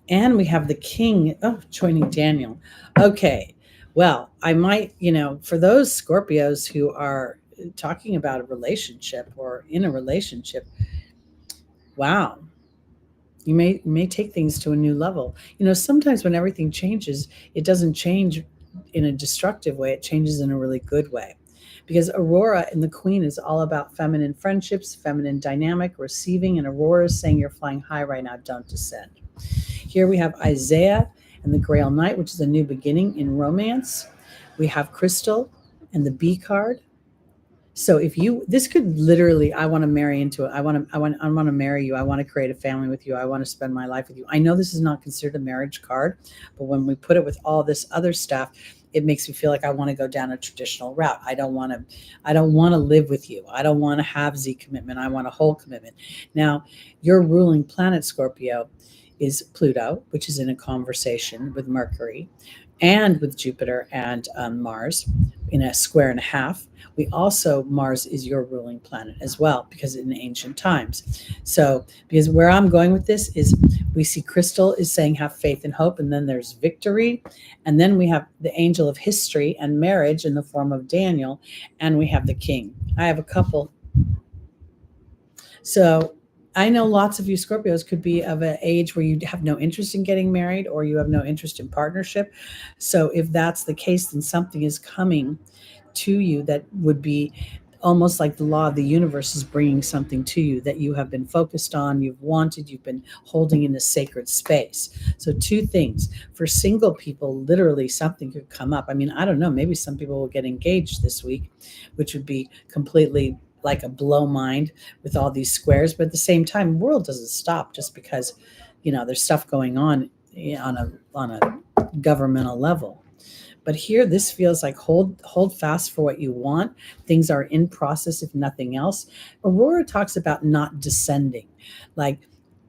And we have the King, joining Daniel. Okay, well, I might, for those Scorpios who are talking about a relationship or in a relationship, wow, you may take things to a new level. Sometimes when everything changes, it doesn't change in a destructive way. It changes in a really good way. Because Aurora in the Queen is all about feminine friendships, feminine dynamic, receiving, and Aurora is saying you're flying high right now, don't descend. Here we have Isaiah and the Grail Knight, which is a new beginning in romance. We have Crystal and the B card. So this could literally, I want to marry into it. I want to marry you. I want to create a family with you. I want to spend my life with you. I know this is not considered a marriage card, but when we put it with all this other stuff, it makes me feel like I want to go down a traditional route. I don't want to live with you. I don't want to have Z commitment. I want a whole commitment. Now, your ruling planet, Scorpio, is Pluto, which is in a conversation with Mercury and with Jupiter and Mars in a square and a half. Mars is your ruling planet as well, because in ancient times. So, because where I'm going with this is we see Crystal is saying have faith and hope, and then there's victory. And then we have the angel of history and marriage in the form of Daniel, and we have the King. I have a couple. So I know lots of you Scorpios could be of an age where you have no interest in getting married or you have no interest in partnership. So if that's the case, then something is coming to you that would be almost like the law of the universe is bringing something to you that you have been focused on, you've wanted, you've been holding in a sacred space. So two things. For single people, literally something could come up. I mean, I don't know, maybe some people will get engaged this week, which would be completely like a blow mind with all these squares. But at the same time, the world doesn't stop just because, there's stuff going on on a governmental level. But here, this feels like hold fast for what you want. Things are in process, if nothing else. Aurora talks about not descending,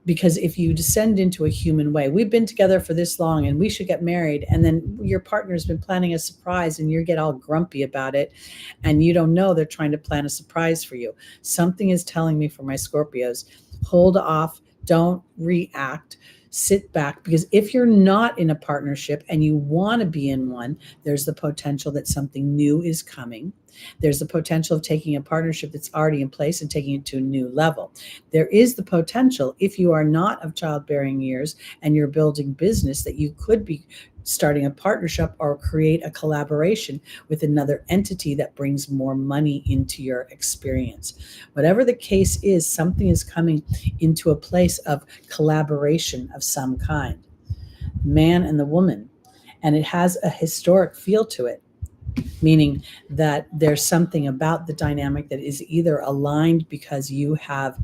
because if you descend into a human way, we've been together for this long and we should get married, and then your partner's been planning a surprise and you get all grumpy about it and you don't know they're trying to plan a surprise for you. Something is telling me for my Scorpios, hold off, don't react. Sit back, because if you're not in a partnership and you want to be in one, there's the potential that something new is coming. There's the potential of taking a partnership that's already in place and taking it to a new level. There is the potential, if you are not of childbearing years and you're building business, that you could be starting a partnership or create a collaboration with another entity that brings more money into your experience. Whatever the case is, something is coming into a place of collaboration of some kind. Man and the woman. And it has a historic feel to it, meaning that there's something about the dynamic that is either aligned because you have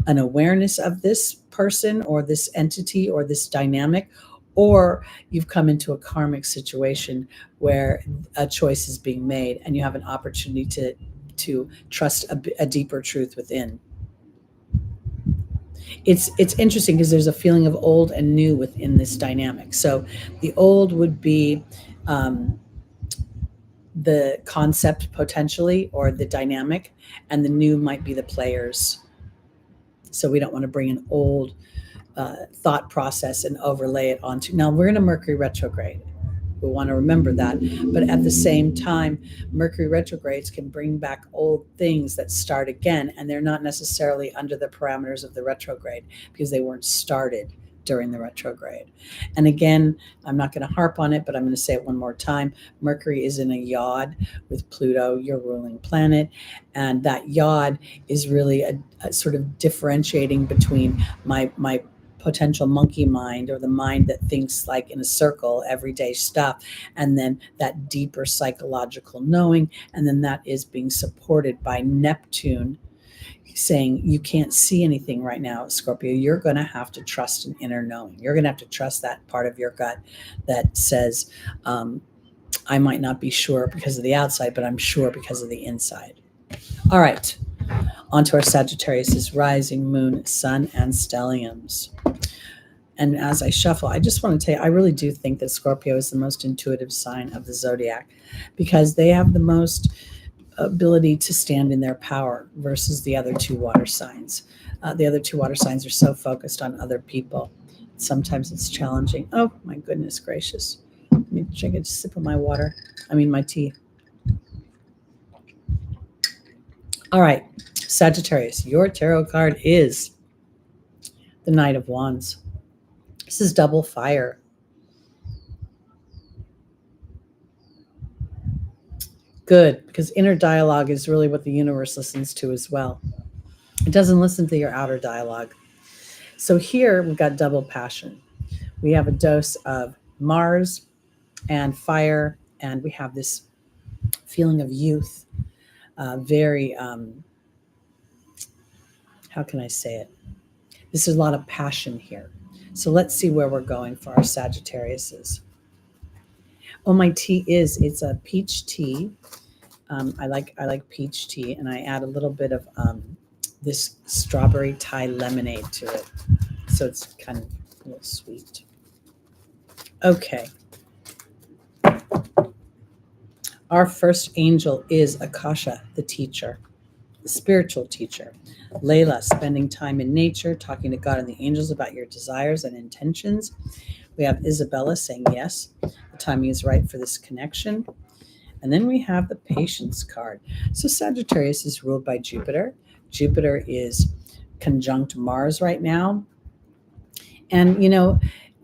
an awareness of this person or this entity or this dynamic, or you've come into a karmic situation where a choice is being made and you have an opportunity to trust a deeper truth within. It's interesting because there's a feeling of old and new within this dynamic. So the old would be the concept potentially, or the dynamic, and the new might be the players. So we don't want to bring an old thought process and overlay it onto. Now we're in a Mercury retrograde. We want to remember that. But at the same time, Mercury retrogrades can bring back old things that start again, and they're not necessarily under the parameters of the retrograde because they weren't started during the retrograde. And again, I'm not going to harp on it, but I'm going to say it one more time. Mercury is in a yod with Pluto, your ruling planet. And that yod is really a sort of differentiating between my potential monkey mind, or the mind that thinks like in a circle, everyday stuff, and then that deeper psychological knowing. And then that is being supported by Neptune saying, you can't see anything right now, Scorpio. You're going to have to trust an inner knowing. You're going to have to trust that part of your gut that says, I might not be sure because of the outside, but I'm sure because of the inside. All right. On to our Sagittarius' rising, moon, sun, and stelliums. And as I shuffle, I just want to tell you, I really do think that Scorpio is the most intuitive sign of the zodiac, because they have the most ability to stand in their power versus the other two water signs. The other two water signs are so focused on other people. Sometimes it's challenging. Oh, my goodness gracious. Let me take a sip of my my tea. All right, Sagittarius, your tarot card is the Knight of Wands. This is double fire. Good, because inner dialogue is really what the universe listens to as well. It doesn't listen to your outer dialogue. So here we've got double passion. We have a dose of Mars and fire, and we have this feeling of youth. Very, how can I say it? This is a lot of passion here. So let's see where we're going for our Sagittariuses. Oh, my tea it's a peach tea. I like peach tea, and I add a little bit of this strawberry Thai lemonade to it. So it's kind of a little sweet. Okay. Our first angel is Akasha, the teacher, the spiritual teacher. Layla, spending time in nature, talking to God and the angels about your desires and intentions. We have Isabella saying, yes, the timing is right for this connection. And then we have the Patience card. So Sagittarius is ruled by Jupiter. Jupiter is conjunct Mars right now. And,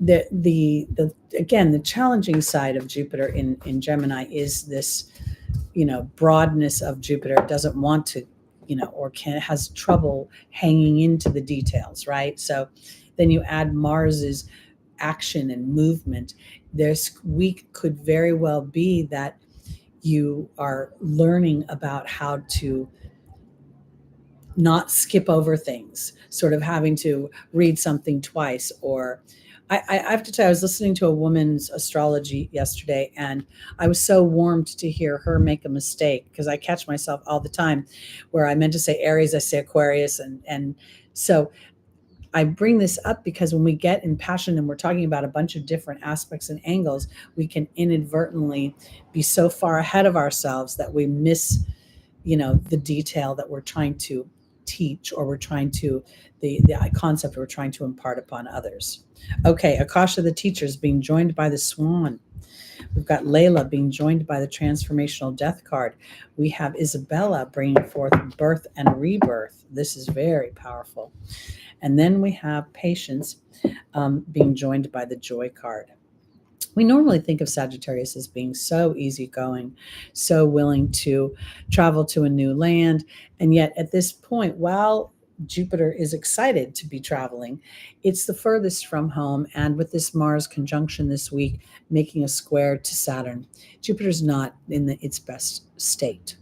the challenging side of Jupiter in Gemini is this, broadness of Jupiter. It doesn't want to, has trouble hanging into the details, right? So then you add Mars's action and movement. This week could very well be that you are learning about how to not skip over things, sort of having to read something twice. Or I have to tell you, I was listening to a woman's astrology yesterday, and I was so warmed to hear her make a mistake, because I catch myself all the time where I meant to say Aries, I say Aquarius. And so I bring this up because when we get in passion and we're talking about a bunch of different aspects and angles, we can inadvertently be so far ahead of ourselves that we miss, the detail that we're trying to teach, or we're trying to, the concept we're trying to impart upon others. Okay, Akasha the teacher is being joined by the swan. We've got Layla being joined by the transformational death card. We have Isabella bringing forth birth and rebirth. This is very powerful. And then we have Patience being joined by the joy card. We normally think of Sagittarius as being so easygoing, so willing to travel to a new land. And yet at this point, while Jupiter is excited to be traveling, it's the furthest from home. And with this Mars conjunction this week, making a square to Saturn, Jupiter's not in its best state.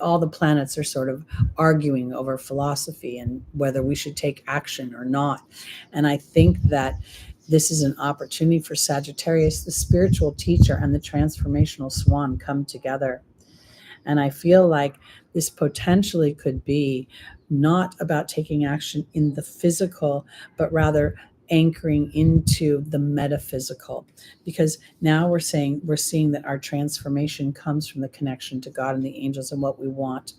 All the planets are sort of arguing over philosophy and whether we should take action or not. And I think that this is an opportunity for Sagittarius, the spiritual teacher and the transformational swan, come together. And I feel like this potentially could be not about taking action in the physical, but rather anchoring into the metaphysical, because now we're seeing that our transformation comes from the connection to God and the angels and what we want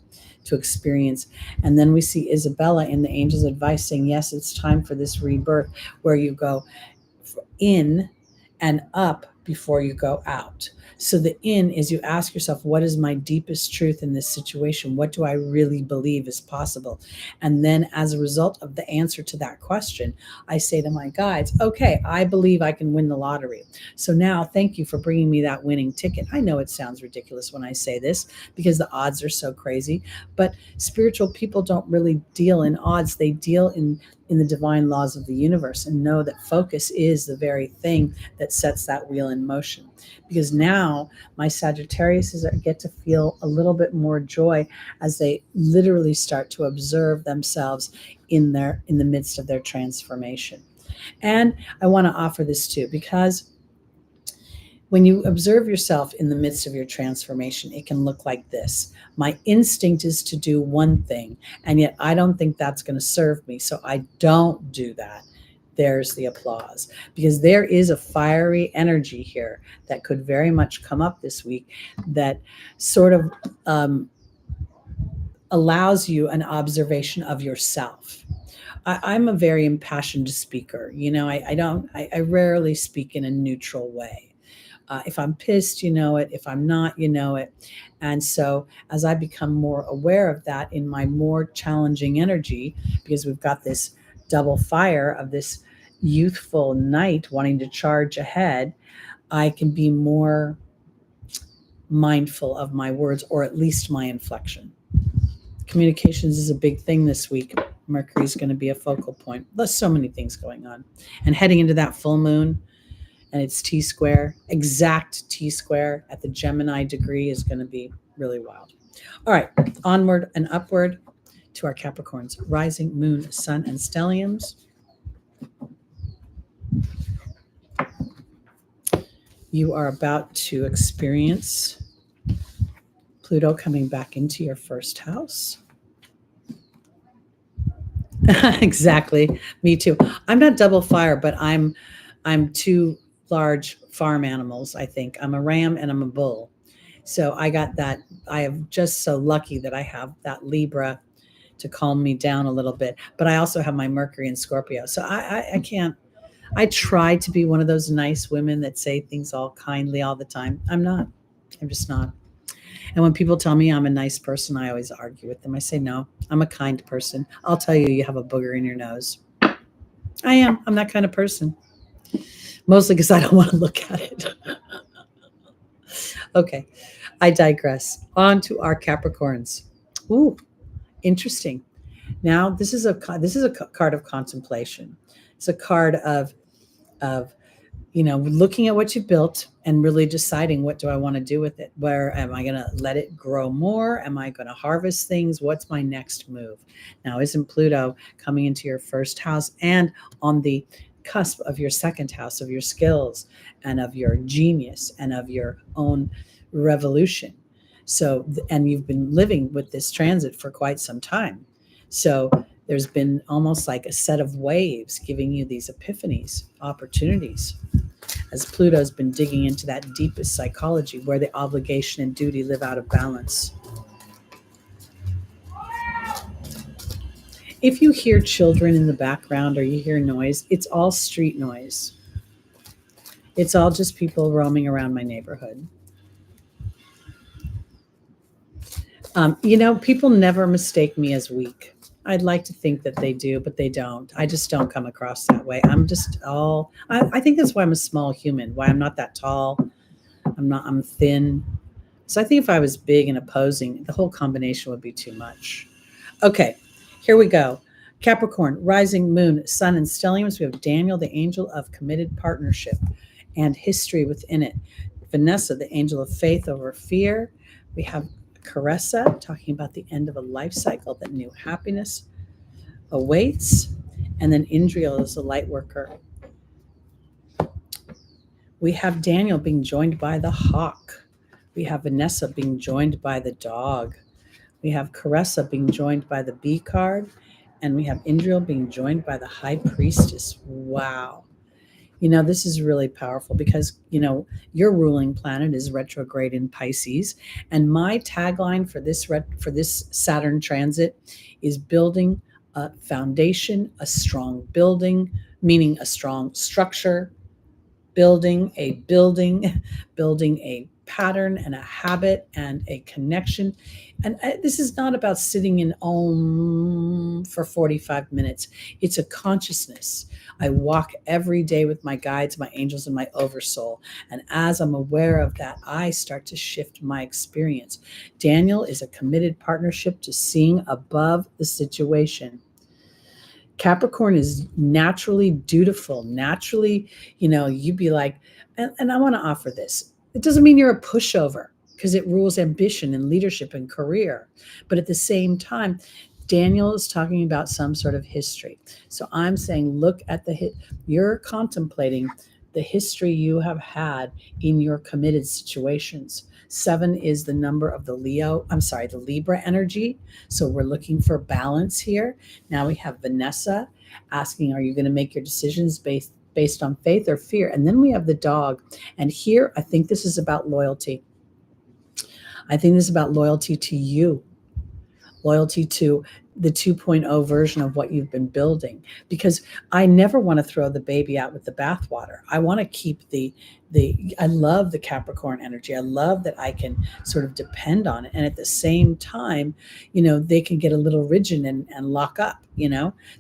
to experience. And then we see Isabella in the angels' advice saying, yes, it's time for this rebirth, where you go in and up before you go out. So the in is you ask yourself, what is my deepest truth in this situation? What do I really believe is possible? And then as a result of the answer to that question, I say to my guides, okay, I believe I can win the lottery. So now thank you for bringing me that winning ticket. I know it sounds ridiculous when I say this because the odds are so crazy, but spiritual people don't really deal in odds. They deal in in the divine laws of the universe and know that focus is the very thing that sets that wheel in motion. Because now my Sagittarius get to feel a little bit more joy as they literally start to observe themselves in the midst of their transformation. And I want to offer this too, because when you observe yourself in the midst of your transformation, it can look like this. My instinct is to do one thing, and yet I don't think that's going to serve me, so I don't do that. There's the applause, because there is a fiery energy here that could very much come up this week that sort of allows you an observation of yourself. I'm a very impassioned speaker. I rarely speak in a neutral way. If I'm pissed, you know it. If I'm not, you know it. And so as I become more aware of that in my more challenging energy, because we've got this double fire of this youthful knight wanting to charge ahead, I can be more mindful of my words, or at least my inflection. Communications is a big thing this week. Mercury is going to be a focal point. There's so many things going on. And heading into that full moon, and it's T-square, exact T-square at the Gemini degree is going to be really wild. All right, onward and upward to our Capricorns, rising, moon, sun, and stelliums. You are about to experience Pluto coming back into your first house. Exactly. Me too. I'm not double fire, but I'm two large farm animals. I think I'm a ram and I'm a bull. So I got that. I am just so lucky that I have that Libra to calm me down a little bit, but I also have my Mercury in Scorpio. So I can't, I try to be one of those nice women that say things all kindly all the time. I'm not. I'm just not. And when people tell me I'm a nice person, I always argue with them. I say, no, I'm a kind person. I'll tell you, you have a booger in your nose. I am. I'm that kind of person. Mostly because I don't want to look at it. Okay, I digress. On to our Capricorns. Ooh, interesting. Now, this is a card of contemplation. It's a card of looking at what you built and really deciding, what do I want to do with it? Where am I going to let it grow more? Am I going to harvest things? What's my next move? Now, isn't Pluto coming into your first house and on the cusp of your second house, of your skills and of your genius and of your own revolution? So, and you've been living with this transit for quite some time. So there's been almost like a set of waves giving you these epiphanies, opportunities, as Pluto's been digging into that deepest psychology where the obligation and duty live out of balance. If you hear children in the background or you hear noise, it's all street noise. It's all just people roaming around my neighborhood. People never mistake me as weak. I'd like to think that they do, but they don't. I just don't come across that way. I think that's why I'm a small human, why I'm not that tall. I'm thin. So I think if I was big and opposing, the whole combination would be too much. Okay, here we go. Capricorn, rising, moon, sun, and stelliums. We have Daniel, the angel of committed partnership and history within it. Vanessa, the angel of faith over fear. We have Caressa, talking about the end of a life cycle, that new happiness awaits. And then Indriel is a light worker. We have Daniel being joined by the hawk. We have Vanessa being joined by the dog. We have Caressa being joined by the bee card. And we have Indriel being joined by the high priestess. Wow. This is really powerful because, your ruling planet is retrograde in Pisces. And my tagline for this Saturn transit is building a foundation, a strong building, meaning a strong structure, building a pattern and a habit and a connection. And this is not about sitting in Om for 45 minutes. It's a consciousness. I walk every day with my guides, my angels, and my oversoul. And as I'm aware of that, I start to shift my experience. Daniel is a committed partnership to seeing above the situation. Capricorn is naturally dutiful, naturally, you'd be like, and I want to offer this. It doesn't mean you're a pushover because it rules ambition and leadership and career. But at the same time, Daniel is talking about some sort of history. So I'm saying, look at you're contemplating the history you have had in your committed situations. 7 is the number of the Libra energy. So we're looking for balance here. Now we have Vanessa asking, are you going to make your decisions based on faith or fear? And then we have the dog. And here, I think this is about loyalty. I think this is about loyalty to you, loyalty to the 2.0 version of what you've been building, because I never want to throw the baby out with the bathwater. I want to keep I love the Capricorn energy. I love that I can sort of depend on it. And at the same time, they can get a little rigid and lock up,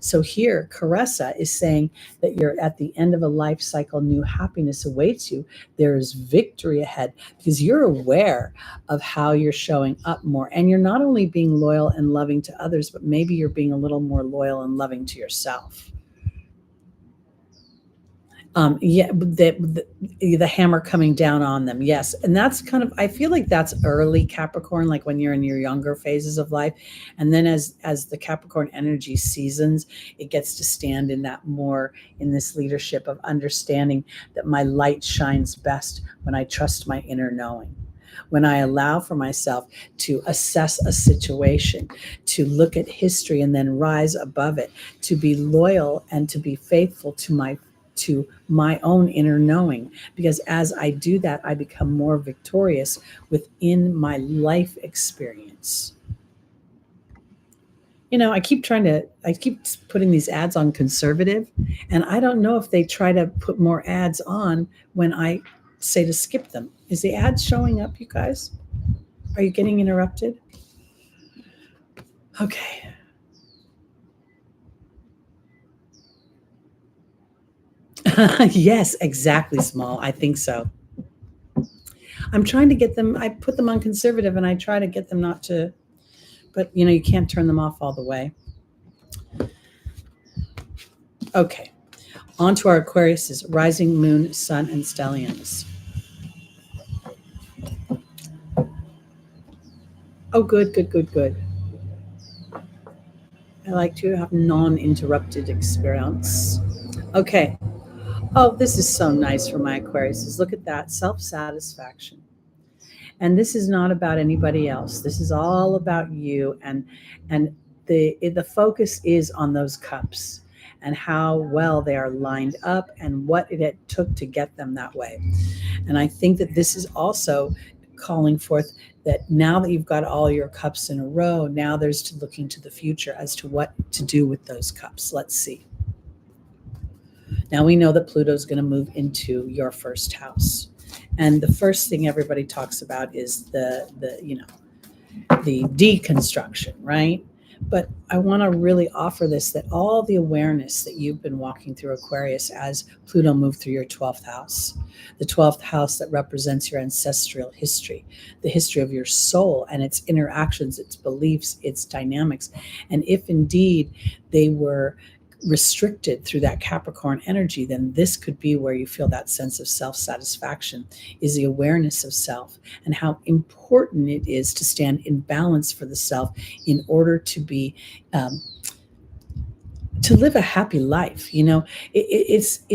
So here, Caressa is saying that you're at the end of a life cycle, new happiness awaits you. There is victory ahead because you're aware of how you're showing up more. And you're not only being loyal and loving to others, but maybe you're being a little more loyal and loving to yourself. The hammer coming down on them. Yes. And that's I feel like that's early Capricorn, like when you're in your younger phases of life. And then as the Capricorn energy seasons, it gets to stand in that more in this leadership of understanding that my light shines best when I trust my inner knowing. When I allow for myself to assess a situation, to look at history and then rise above it, to be loyal and to be faithful to my own inner knowing. Because as I do that, I become more victorious within my life experience. I keep putting these ads on conservative, and I don't know if they try to put more ads on when I say to skip them. Is the ad showing up, you guys? Are you getting interrupted? Okay. Yes, exactly, Small. I think so. I'm trying to get them, I put them on conservative and I try to get them not to, but you can't turn them off all the way. Okay. On to our Aquarius, rising moon, sun, and stelliums. Oh, good. I like to have non-interrupted experience. Okay. Oh, this is so nice for my Aquarius. Look at that, self-satisfaction. And this is not about anybody else. This is all about you. And the focus is on those cups and how well they are lined up and what it took to get them that way. And I think that this is also calling forth that now that you've got all your cups in a row, now there's to looking to the future as to what to do with those cups. Let's see. Now we know that Pluto's going to move into your first house. And the first thing everybody talks about is the deconstruction, right? But I want to really offer this, that all the awareness that you've been walking through Aquarius as Pluto moved through your 12th house, the 12th house that represents your ancestral history, the history of your soul and its interactions, its beliefs, its dynamics. And if indeed they were restricted through that Capricorn energy, then this could be where you feel that sense of self-satisfaction, is the awareness of self and how important it is to stand in balance for the self in order to be to live a happy life. It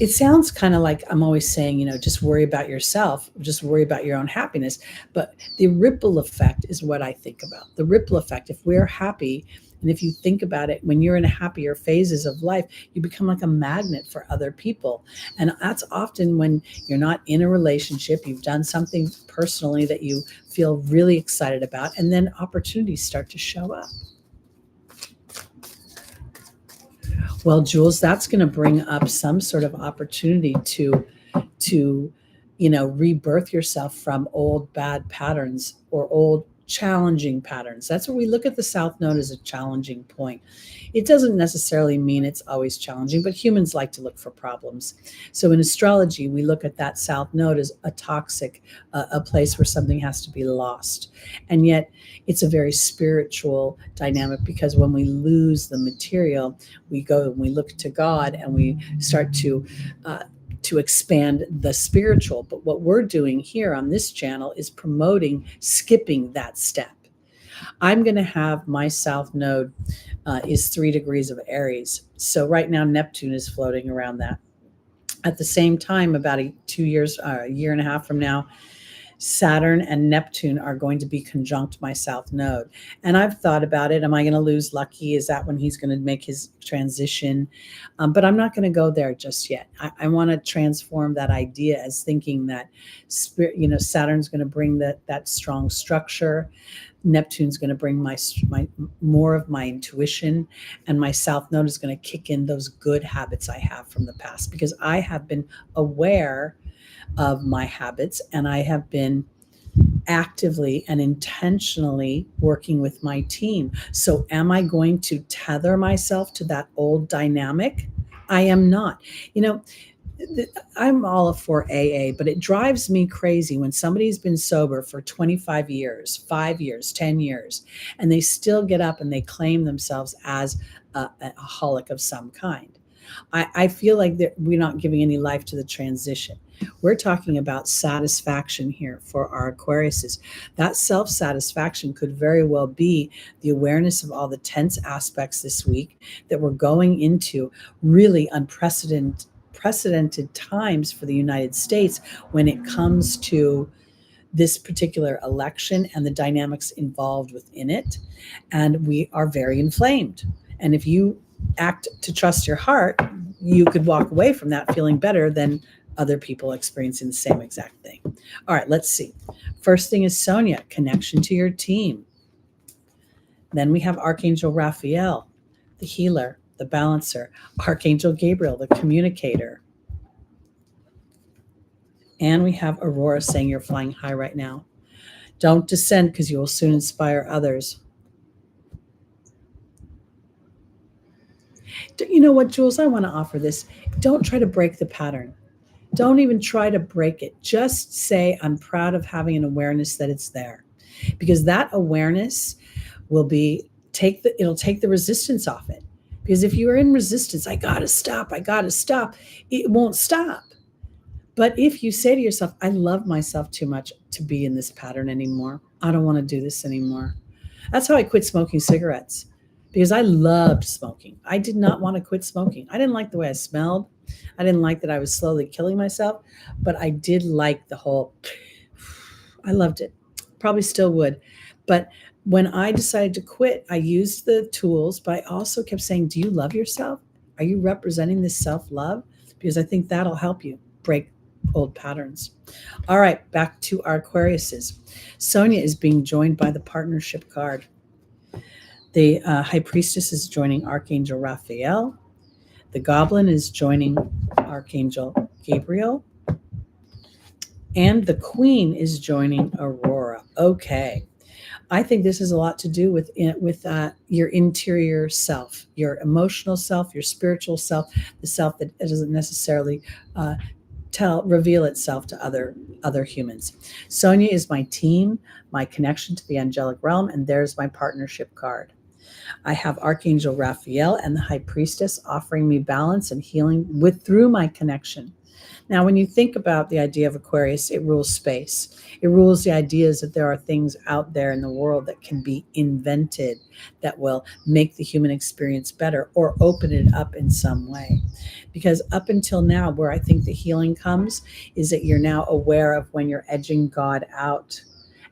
sounds kind of like I'm always saying, just worry about yourself, just worry about your own happiness. But the ripple effect is what I think about. The ripple effect, if we're happy, and if you think about it, when you're in happier phases of life, you become like a magnet for other people. And that's often when you're not in a relationship, you've done something personally that you feel really excited about, and then opportunities start to show up. Well, Jules, that's going to bring up some sort of opportunity to rebirth yourself from old bad patterns or old challenging patterns. That's what we look at the South Node as, a challenging point. It doesn't necessarily mean it's always challenging, but humans like to look for problems. So in astrology, we look at that South Node as a toxic, a place where something has to be lost. And yet it's a very spiritual dynamic, because when we lose the material, we go and we look to God and we start to expand the spiritual. But what we're doing here on this channel is promoting skipping that step. I'm going to have my South Node is 3 degrees of Aries. So right now Neptune is floating around that. At the same time, about a year and a half from now, Saturn and Neptune are going to be conjunct my South Node. And I've thought about it. Am I going to lose Lucky? Is that when he's going to make his transition? But I'm not going to go there just yet. I want to transform that idea as thinking that Saturn's going to bring that strong structure. Neptune's going to bring my more of my intuition, and my South Node is going to kick in those good habits I have from the past, because I have been aware of my habits, and I have been actively and intentionally working with my team. So am I going to tether myself to that old dynamic? I am not. I'm all for AA, but it drives me crazy when somebody's been sober for 25 years, 5 years, 10 years, and they still get up and they claim themselves as a holic of some kind. I feel like that we're not giving any life to the transition. We're talking about satisfaction here for our Aquariuses. That self-satisfaction could very well be the awareness of all the tense aspects this week, that we're going into really unprecedented times for the United States when it comes to this particular election and the dynamics involved within it. And we are very inflamed. And if you act to trust your heart, you could walk away from that feeling better than other people experiencing the same exact thing. All right, let's see. First thing is Sonia, connection to your team. Then we have Archangel Raphael, the healer, the balancer. Archangel Gabriel, the communicator. And we have Aurora saying you're flying high right now. Don't descend, because you will soon inspire others. You know what, Jules? I want to offer this. Don't try to break the pattern. Don't even try to break it. Just say, I'm proud of having an awareness that it's there. Because that awareness will it'll take the resistance off it. Because if you are in resistance, I got to stop, it won't stop. But if you say to yourself, I love myself too much to be in this pattern anymore. I don't want to do this anymore. That's how I quit smoking cigarettes, because I loved smoking. I did not want to quit smoking. I didn't like the way I smelled. I didn't like that I was slowly killing myself, but I did like the whole, I loved it. Probably still would. But when I decided to quit, I used the tools, but I also kept saying, do you love yourself? Are you representing this self-love? Because I think that'll help you break old patterns. All right, back to our Aquariuses. Sonia is being joined by the partnership card. The High Priestess is joining Archangel Raphael. The Goblin is joining Archangel Gabriel. And the Queen is joining Aurora. Okay. I think this has a lot to do with your interior self, your emotional self, your spiritual self, the self that doesn't necessarily reveal itself to other humans. Sonia is my team, my connection to the angelic realm, and there's my partnership card. I have Archangel Raphael and the High Priestess offering me balance and healing through my connection. Now, when you think about the idea of Aquarius, it rules space. It rules the ideas that there are things out there in the world that can be invented that will make the human experience better or open it up in some way. Because up until now, where I think the healing comes is that you're now aware of when you're edging God out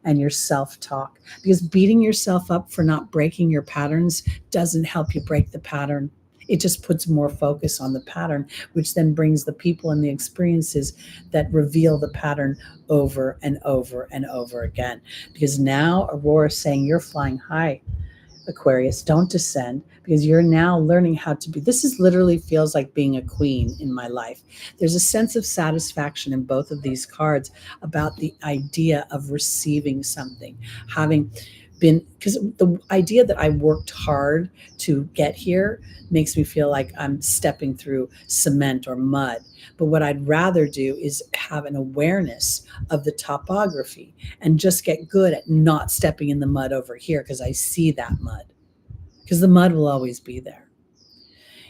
and your self-talk. Because beating yourself up for not breaking your patterns doesn't help you break the pattern. It just puts more focus on the pattern, which then brings the people and the experiences that reveal the pattern over and over and over again. Because now Aurora is saying you're flying high. Aquarius, don't descend, because you're now learning how to be. This is literally feels like being a queen in my life. There's a sense of satisfaction in both of these cards about the idea of receiving something, having been, because the idea that I worked hard to get here makes me feel like I'm stepping through cement or mud. But what I'd rather do is have an awareness of the topography and just get good at not stepping in the mud over here, because I see that mud, because the mud will always be there.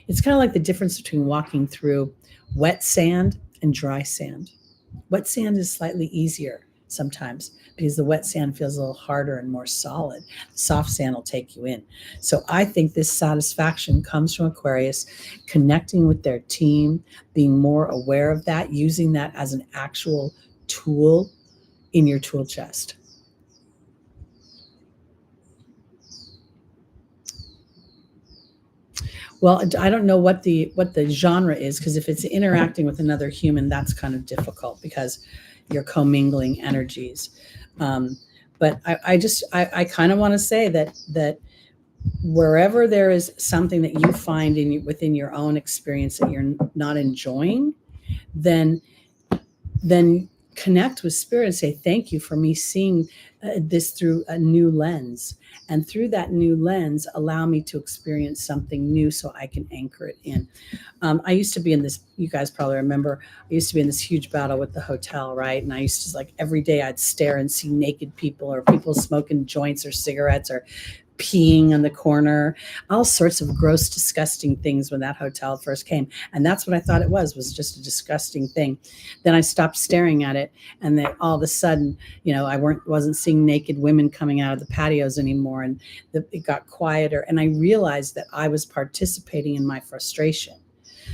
It's kind of like the difference between walking through wet sand and dry sand. Wet sand is slightly easier sometimes because the wet sand feels a little harder and more solid. The soft sand will take you in. So I think this satisfaction comes from Aquarius connecting with their team, being more aware of that, using that as an actual tool in your tool chest. Well, I don't know what the genre is, because if it's interacting with another human, that's kind of difficult because you're commingling energies. But I kind of want to say that wherever there is something that you find within your own experience that you're not enjoying, then connect with spirit and say, thank you for me seeing this through a new lens. And through that new lens, allow me to experience something new so I can anchor it in. I used to be in this, you guys probably remember, I used to be in this huge battle with the hotel, right? And I used to, like, every day I'd stare and see naked people, or people smoking joints or cigarettes, or peeing on the corner, all sorts of gross, disgusting things when that hotel first came. And that's what I thought it was just a disgusting thing. Then I stopped staring at it, and then all of a sudden, I wasn't seeing naked women coming out of the patios anymore, and it got quieter. And I realized that I was participating in my frustration.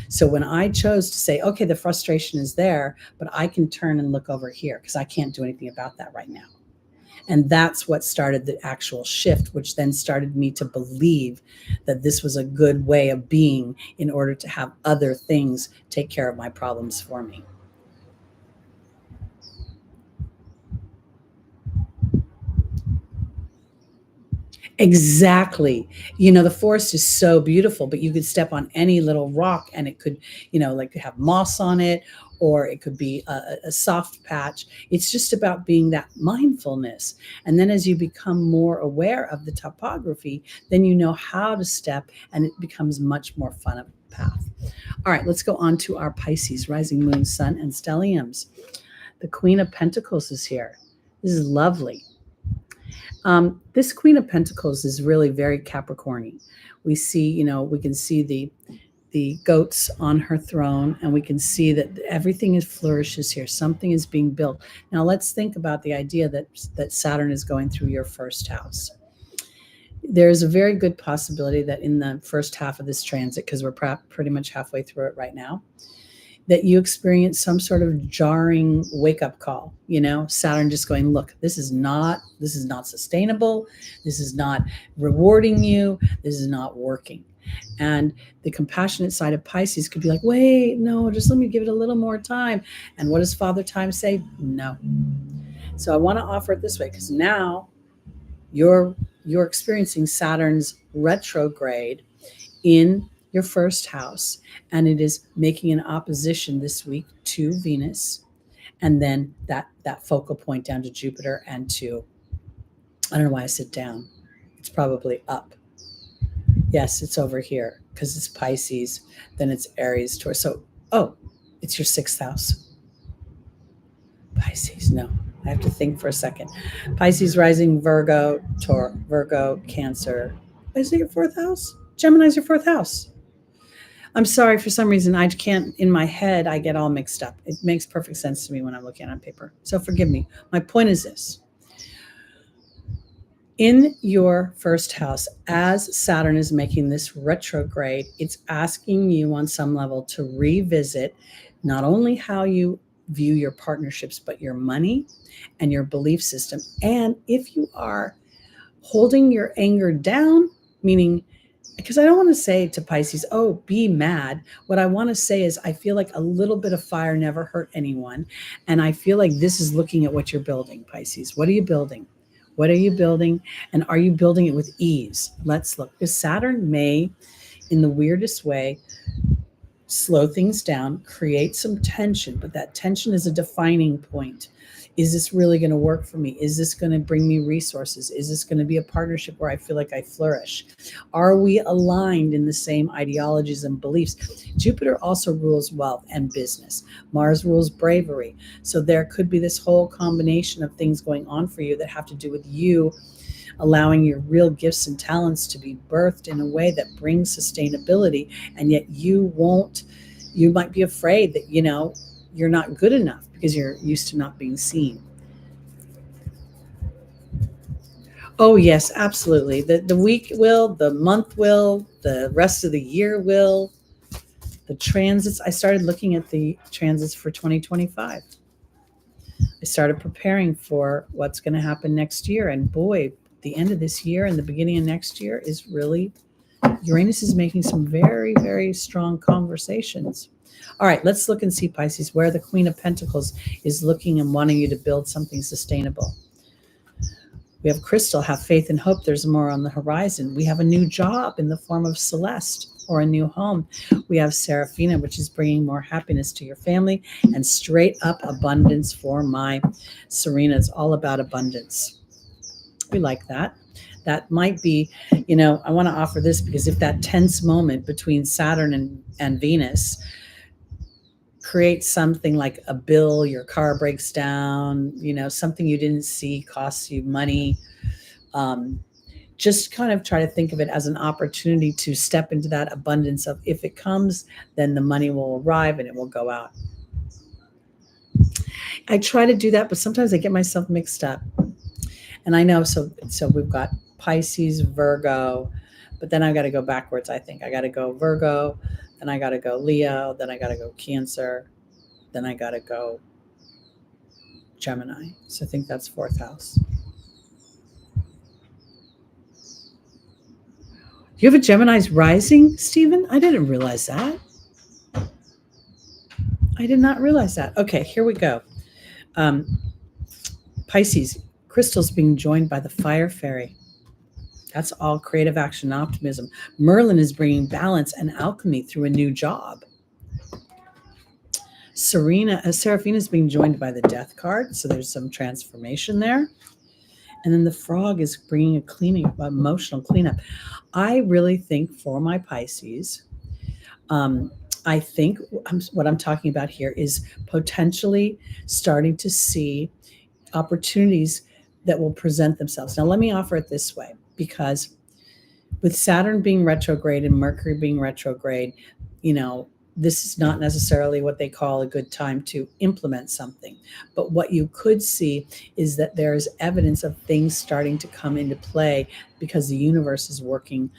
So when I chose to say, okay, the frustration is there, but I can turn and look over here because I can't do anything about that right now. And that's what started the actual shift, which then started me to believe that this was a good way of being in order to have other things take care of my problems for me. Exactly. The forest is so beautiful, but you could step on any little rock and it could, like have moss on it, or it could be a soft patch. It's just about being that mindfulness. And then as you become more aware of the topography, then you know how to step, and it becomes much more fun of a path. All right, let's go on to our Pisces, rising moon, sun, and stelliums. The Queen of Pentacles is here. This is lovely. This Queen of Pentacles is really very Capricorn-y. We see, we can see the goats on her throne, and we can see that everything flourishes here. Something is being built. Now let's think about the idea that Saturn is going through your first house. There's a very good possibility that in the first half of this transit, because we're pretty much halfway through it right now, that you experience some sort of jarring wake-up call. Saturn just going, look, this is not sustainable. This is not rewarding you. This is not working. And the compassionate side of Pisces could be like, wait, no, just let me give it a little more time. And what does Father Time say? No. So I want to offer it this way, because now you're experiencing Saturn's retrograde in your first house, and it is making an opposition this week to Venus, and then that focal point down to Jupiter and to, I don't know why I said down, it's probably up. Yes, it's over here because it's Pisces, then it's Aries, Taurus. So, it's your sixth house. Pisces, no, I have to think for a second. Pisces rising, Virgo, Virgo, Cancer. Is it your fourth house? Gemini's your fourth house. I'm sorry, for some reason, I can't, in my head, I get all mixed up. It makes perfect sense to me when I'm looking on paper. So forgive me. My point is this. In your first house, as Saturn is making this retrograde, it's asking you on some level to revisit not only how you view your partnerships, but your money and your belief system. And if you are holding your anger down, meaning, because I don't want to say to Pisces, be mad. What I want to say is, I feel like a little bit of fire never hurt anyone. And I feel like this is looking at what you're building, Pisces. What are you building? What are you building? And are you building it with ease? Let's look. Because Saturn may, in the weirdest way, slow things down, create some tension, but that tension is a defining point. Is this really going to work for me? Is this going to bring me resources? Is this going to be a partnership where I feel like I flourish? Are we aligned in the same ideologies and beliefs? Jupiter also rules wealth and business. Mars rules bravery. So there could be this whole combination of things going on for you that have to do with you allowing your real gifts and talents to be birthed in a way that brings sustainability. And yet you might be afraid that, you're not good enough because you're used to not being seen. Oh, yes, absolutely. The week will, the month will, the rest of the year will. The transits, I started looking at the transits for 2025. I started preparing for what's going to happen next year. And boy, the end of this year and the beginning of next year is really, Uranus is making some very, very strong conversations. All right, let's look and see, Pisces, where the Queen of Pentacles is looking and wanting you to build something sustainable. We have Crystal, have faith and hope. There's more on the horizon. We have a new job in the form of Celeste or a new home. We have Seraphina, which is bringing more happiness to your family, and straight up abundance for my Serena. It's all about abundance. We like that. That might be, I want to offer this because if that tense moment between Saturn and Venus creates something like a bill, your car breaks down, something you didn't see costs you money, just kind of try to think of it as an opportunity to step into that abundance of, if it comes, then the money will arrive and it will go out. I try to do that, but sometimes I get myself mixed up. And I know, so we've got Pisces, Virgo, but then I got to go backwards. I think I got to go Virgo, then I got to go Leo, then I got to go Cancer, then I got to go Gemini. So I think that's fourth house. Do you have a Gemini's rising, Stephen? I didn't realize that. I did not realize that. Okay, here we go. Pisces, Crystal's being joined by the Fire Fairy. That's all creative action and optimism. Merlin is bringing balance and alchemy through a new job. Seraphina is being joined by the Death card, so there's some transformation there. And then the Frog is bringing a cleaning, emotional cleanup. I really think for my Pisces, I think what I'm talking about here is potentially starting to see opportunities that will present themselves. Now, let me offer it this way, because with Saturn being retrograde and Mercury being retrograde, this is not necessarily what they call a good time to implement something. But what you could see is that there's evidence of things starting to come into play because the universe is working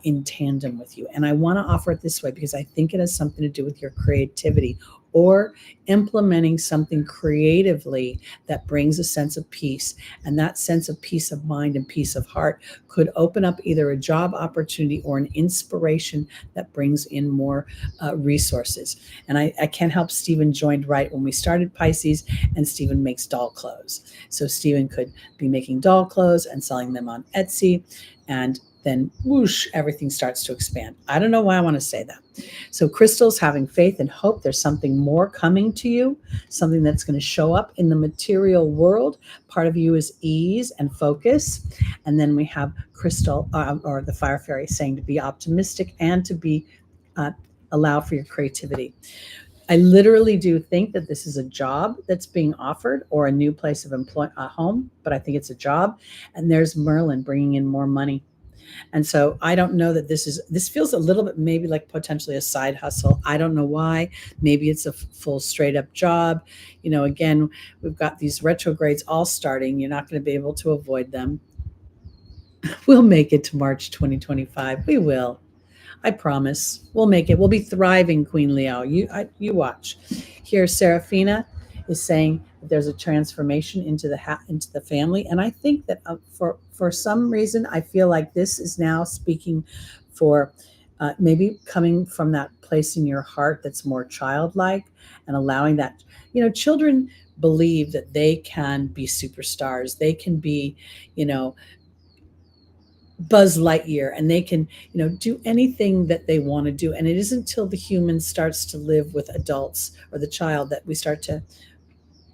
in tandem with you. And I want to offer it this way because I think it has something to do with your creativity or implementing something creatively that brings a sense of peace. And that sense of peace of mind and peace of heart could open up either a job opportunity or an inspiration that brings in more resources. And I can't help Stephen joined right when we started Pisces, and Stephen makes doll clothes. So Stephen could be making doll clothes and selling them on Etsy, and then whoosh, everything starts to expand. I don't know why I want to say that. So Crystal's having faith and hope. There's something more coming to you, something that's going to show up in the material world. Part of you is ease and focus. And then we have Crystal, or the Fire Fairy, saying to be optimistic and to be allow for your creativity. I literally do think that this is a job that's being offered or a new place of home, but I think it's a job. And there's Merlin bringing in more money. And so I don't know that this feels a little bit maybe like potentially a side hustle. I don't know why. Maybe it's a full straight up job. Again, we've got these retrogrades all starting. You're not going to be able to avoid them. We'll make it to March 2025. We will. I promise. We'll make it. We'll be thriving, Queen Leo. You watch. Here, Seraphina is saying that there's a transformation into the family, and I think that for some reason I feel like this is now speaking for maybe coming from that place in your heart that's more childlike and allowing that, children believe that they can be superstars. They can be, you know, Buzz Lightyear, and they can, do anything that they want to do. And it isn't until the human starts to live with adults or the child that we start to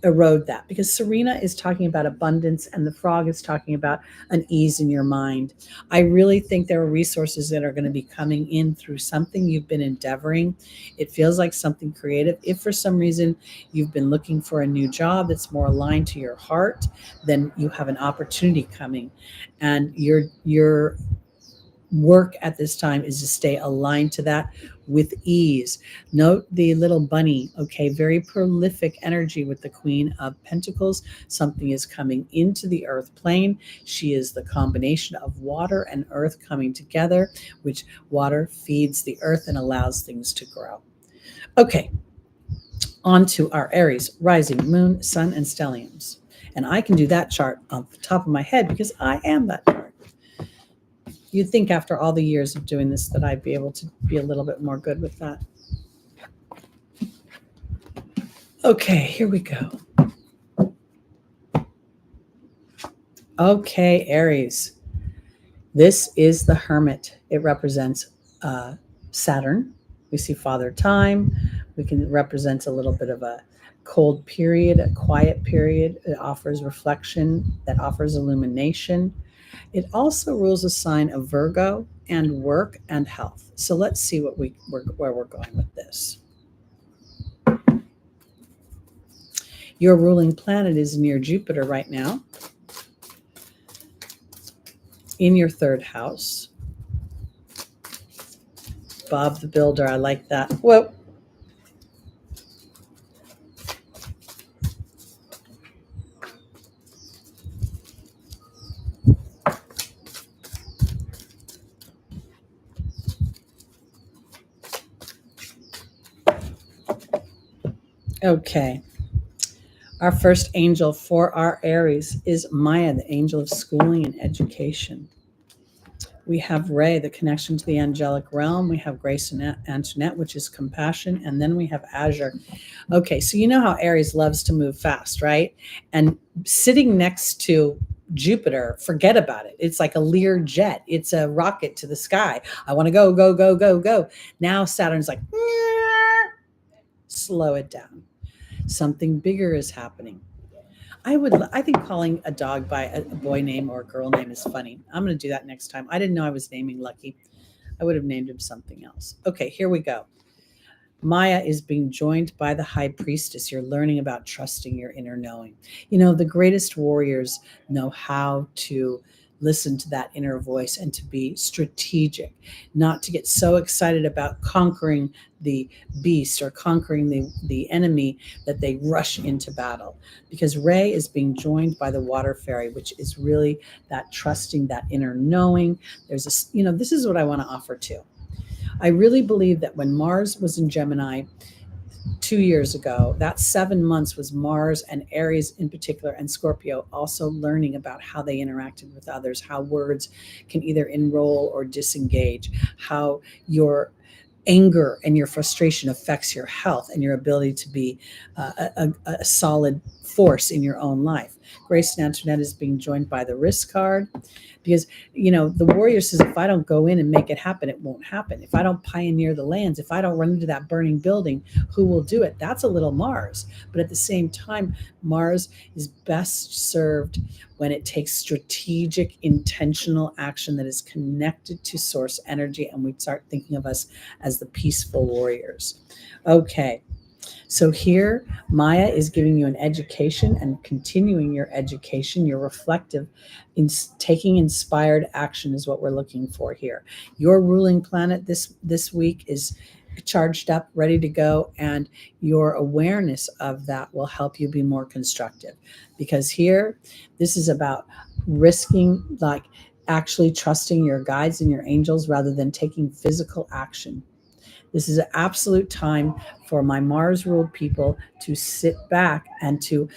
erode that, because Serena is talking about abundance and the frog is talking about an ease in your mind. I really think there are resources that are going to be coming in through something you've been endeavoring. It feels like something creative. If for some reason you've been looking for a new job that's more aligned to your heart, then you have an opportunity coming, and your work at this time is to stay aligned to that with ease. Note the little bunny, okay, very prolific energy with the Queen of Pentacles. Something is coming into the earth plane. She is the combination of water and earth coming together, which water feeds the earth and allows things to grow. Okay, on to our Aries, rising, moon, sun, and stelliums. And I can do that chart off the top of my head because I am that chart. You'd think after all the years of doing this that I'd be able to be a little bit more good with that. Okay, here we go. Okay, Aries. This is the Hermit. It represents Saturn. We see Father Time. We can represent a little bit of a cold period, a quiet period. It offers reflection, that offers illumination. It also rules a sign of Virgo and work and health. So let's see where we're going with this. Your ruling planet is near Jupiter right now, in your third house. Bob the Builder, I like that. Whoa. Okay. Our first angel for our Aries is Maya, the angel of schooling and education. We have Ray, the connection to the angelic realm. We have Grace and Antoinette, which is compassion. And then we have Azure. Okay, so you know how Aries loves to move fast, right? And sitting next to Jupiter, forget about it. It's like a Lear jet. It's a rocket to the sky. I want to go, go, go, go, go. Now Saturn's like, slow it down. Something bigger is happening. I think calling a dog by a boy name or a girl name is funny. I'm going to do that next time. I didn't know I was naming Lucky. I would have named him something else. Okay, here we go. Maya is being joined by the high priestess. You're learning about trusting your inner knowing. The greatest warriors know how to listen to that inner voice and to be strategic, not to get so excited about conquering the beast or conquering the enemy that they rush into battle. Because Ray is being joined by the water fairy, which is really that trusting, that inner knowing. There's this is what I want to offer too. I really believe that when Mars was in Gemini 2 years ago, that 7 months was Mars and Aries in particular, and Scorpio also learning about how they interacted with others, how words can either enroll or disengage, how your anger and your frustration affects your health and your ability to be a solid force in your own life. Grace and Antoinette is being joined by the risk card, because the warrior says, if I don't go in and make it happen, it won't happen. If I don't pioneer the lands, if I don't run into that burning building, who will do it? That's a little Mars. But at the same time, Mars is best served when it takes strategic, intentional action that is connected to source energy, and we start thinking of us as the peaceful warriors. Okay. So here, Maya is giving you an education and continuing your education. You're reflective in taking inspired action is what we're looking for here. Your ruling planet this week is charged up, ready to go, and your awareness of that will help you be more constructive. Because here, this is about risking, like actually trusting your guides and your angels rather than taking physical action. This is an absolute time for my Mars ruled people to sit back and to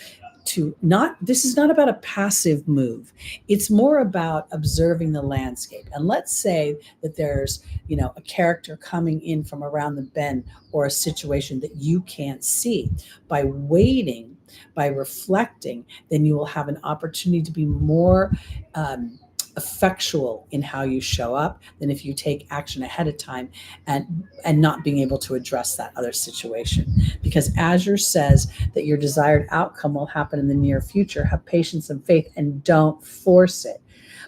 this is not about a passive move. It's more about observing the landscape. And let's say that there's, a character coming in from around the bend, or a situation that you can't see. By waiting, by reflecting, then you will have an opportunity to be more effectual in how you show up than if you take action ahead of time and not being able to address that other situation. Because Azure says that your desired outcome will happen in the near future. Have patience and faith and don't force it.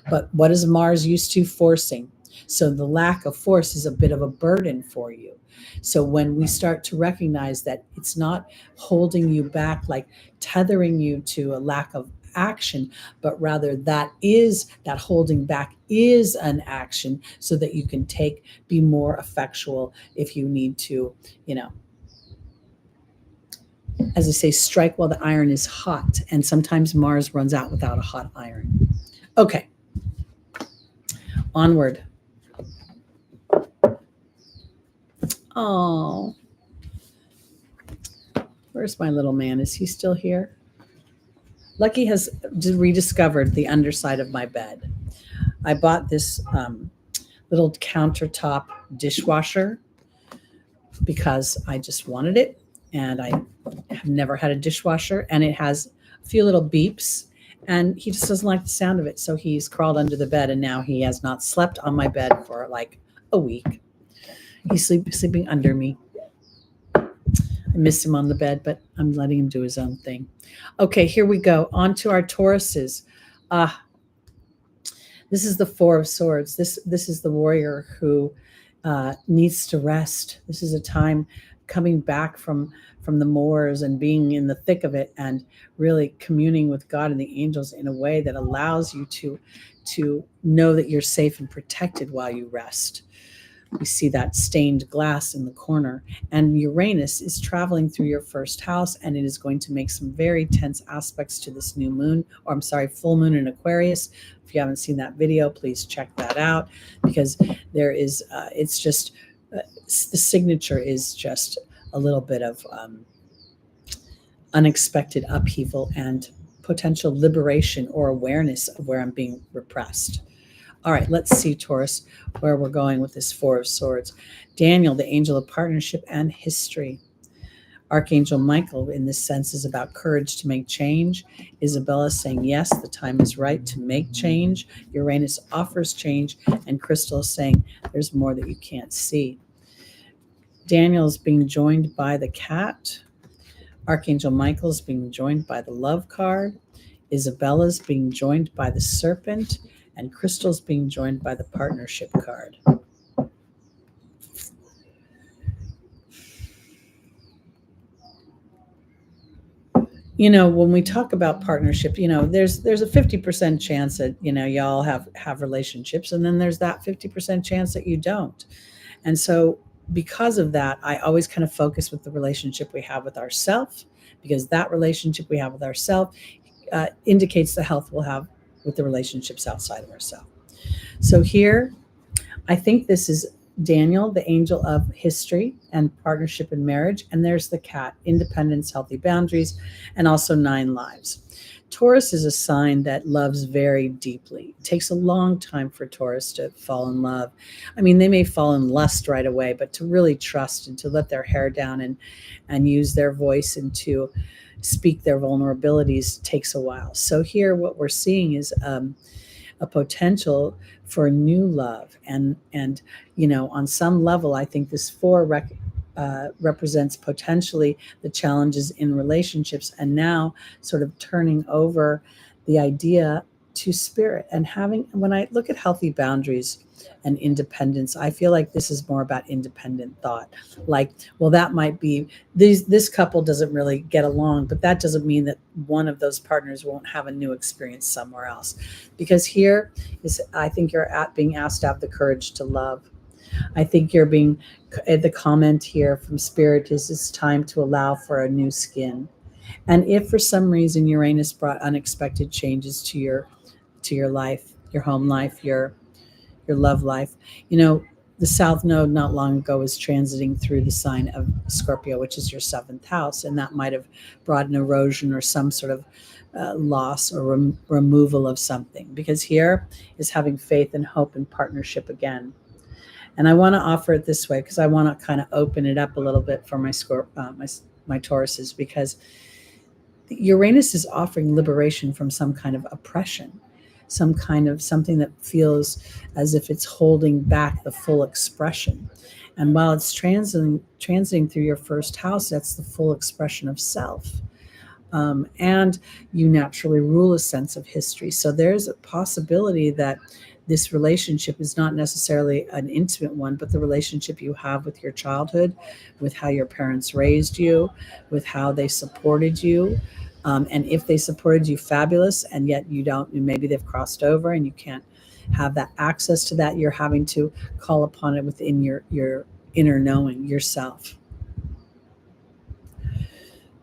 But what is Mars used to? Forcing. So the lack of force is a bit of a burden for you. So when we start to recognize that it's not holding you back, like tethering you to a lack of action, but rather that holding back is an action, so that you can be more effectual if you need to, as I say, strike while the iron is hot. And sometimes Mars runs out without a hot iron. Okay. Onward. Oh, where's my little man? Is he still here? Lucky has rediscovered the underside of my bed. I bought this little countertop dishwasher because I just wanted it, and I have never had a dishwasher, and it has a few little beeps, and he just doesn't like the sound of it. So he's crawled under the bed, and now he has not slept on my bed for like a week. He's sleeping under me. I miss him on the bed, but I'm letting him do his own thing. Okay, here we go. On to our Tauruses. This is the Four of Swords. This is the warrior who needs to rest. This is a time coming back from the moors and being in the thick of it, and really communing with God and the angels in a way that allows you to know that you're safe and protected while you rest. We see that stained glass in the corner, and Uranus is traveling through your first house, and it is going to make some very tense aspects to this full moon in Aquarius. If you haven't seen that video, please check that out, because there is, the signature is just a little bit of unexpected upheaval and potential liberation or awareness of where I'm being repressed. All right, let's see, Taurus, where we're going with this Four of Swords. Daniel, the angel of partnership and history. Archangel Michael, in this sense, is about courage to make change. Isabella saying, yes, the time is right to make change. Uranus offers change. And Crystal is saying, there's more that you can't see. Daniel is being joined by the cat. Archangel Michael is being joined by the love card. Isabella's being joined by the serpent. And Crystal's being joined by the partnership card. When we talk about partnership, there's a 50% chance that, y'all have relationships, and then there's that 50% chance that you don't. And so because of that, I always kind of focus with the relationship we have with ourselves, because that relationship we have with ourselves indicates the health we'll have with the relationships outside of ourselves. So here, I think this is Daniel, the angel of history and partnership and marriage. And there's the cat, independence, healthy boundaries, and also 9 lives. Taurus is a sign that loves very deeply. It takes a long time for Taurus to fall in love. I mean, they may fall in lust right away, but to really trust and to let their hair down and use their voice and to speak their vulnerabilities takes a while. So here what we're seeing is a potential for new love. And on some level, I think this 4 represents potentially the challenges in relationships, and now sort of turning over the idea to spirit and when I look at healthy boundaries and independence, I feel like this is more about independent thought. Like, well, that might be this couple doesn't really get along, but that doesn't mean that one of those partners won't have a new experience somewhere else. Because here is, I think you're being asked to have the courage to love. I think you're the comment here from spirit is it's time to allow for a new skin. And if for some reason Uranus brought unexpected changes to your life, your home life, your love life, The South Node not long ago was transiting through the sign of Scorpio, which is your seventh house, and that might have brought an erosion or some sort of loss or removal of something, because here is having faith and hope and partnership again. And I want to offer it this way because I want to kind of open it up a little bit for my my Tauruses, because Uranus is offering liberation from some kind of oppression, some kind of something that feels as if it's holding back the full expression. And while it's transiting through your first house, that's the full expression of self. And you naturally rule a sense of history. So there's a possibility that this relationship is not necessarily an intimate one, but the relationship you have with your childhood, with how your parents raised you, with how they supported you. And if they supported you, fabulous, and yet you don't, maybe they've crossed over and you can't have that access to that, you're having to call upon it within your inner knowing, yourself.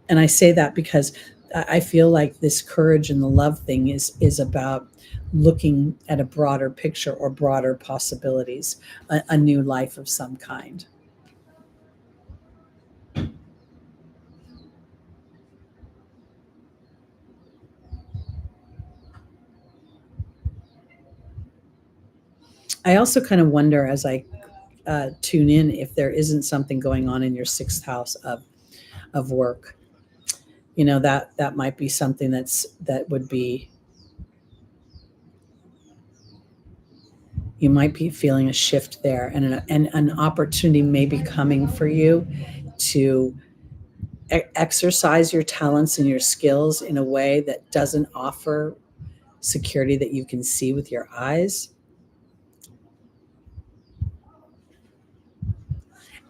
And I say that because I feel like this courage and the love thing is about looking at a broader picture or broader possibilities, a new life of some kind. I also kind of wonder as I tune in if there isn't something going on in your sixth house of work. You know, that might be something that would be, you might be feeling a shift there, and an opportunity may be coming for you to exercise your talents and your skills in a way that doesn't offer security that you can see with your eyes.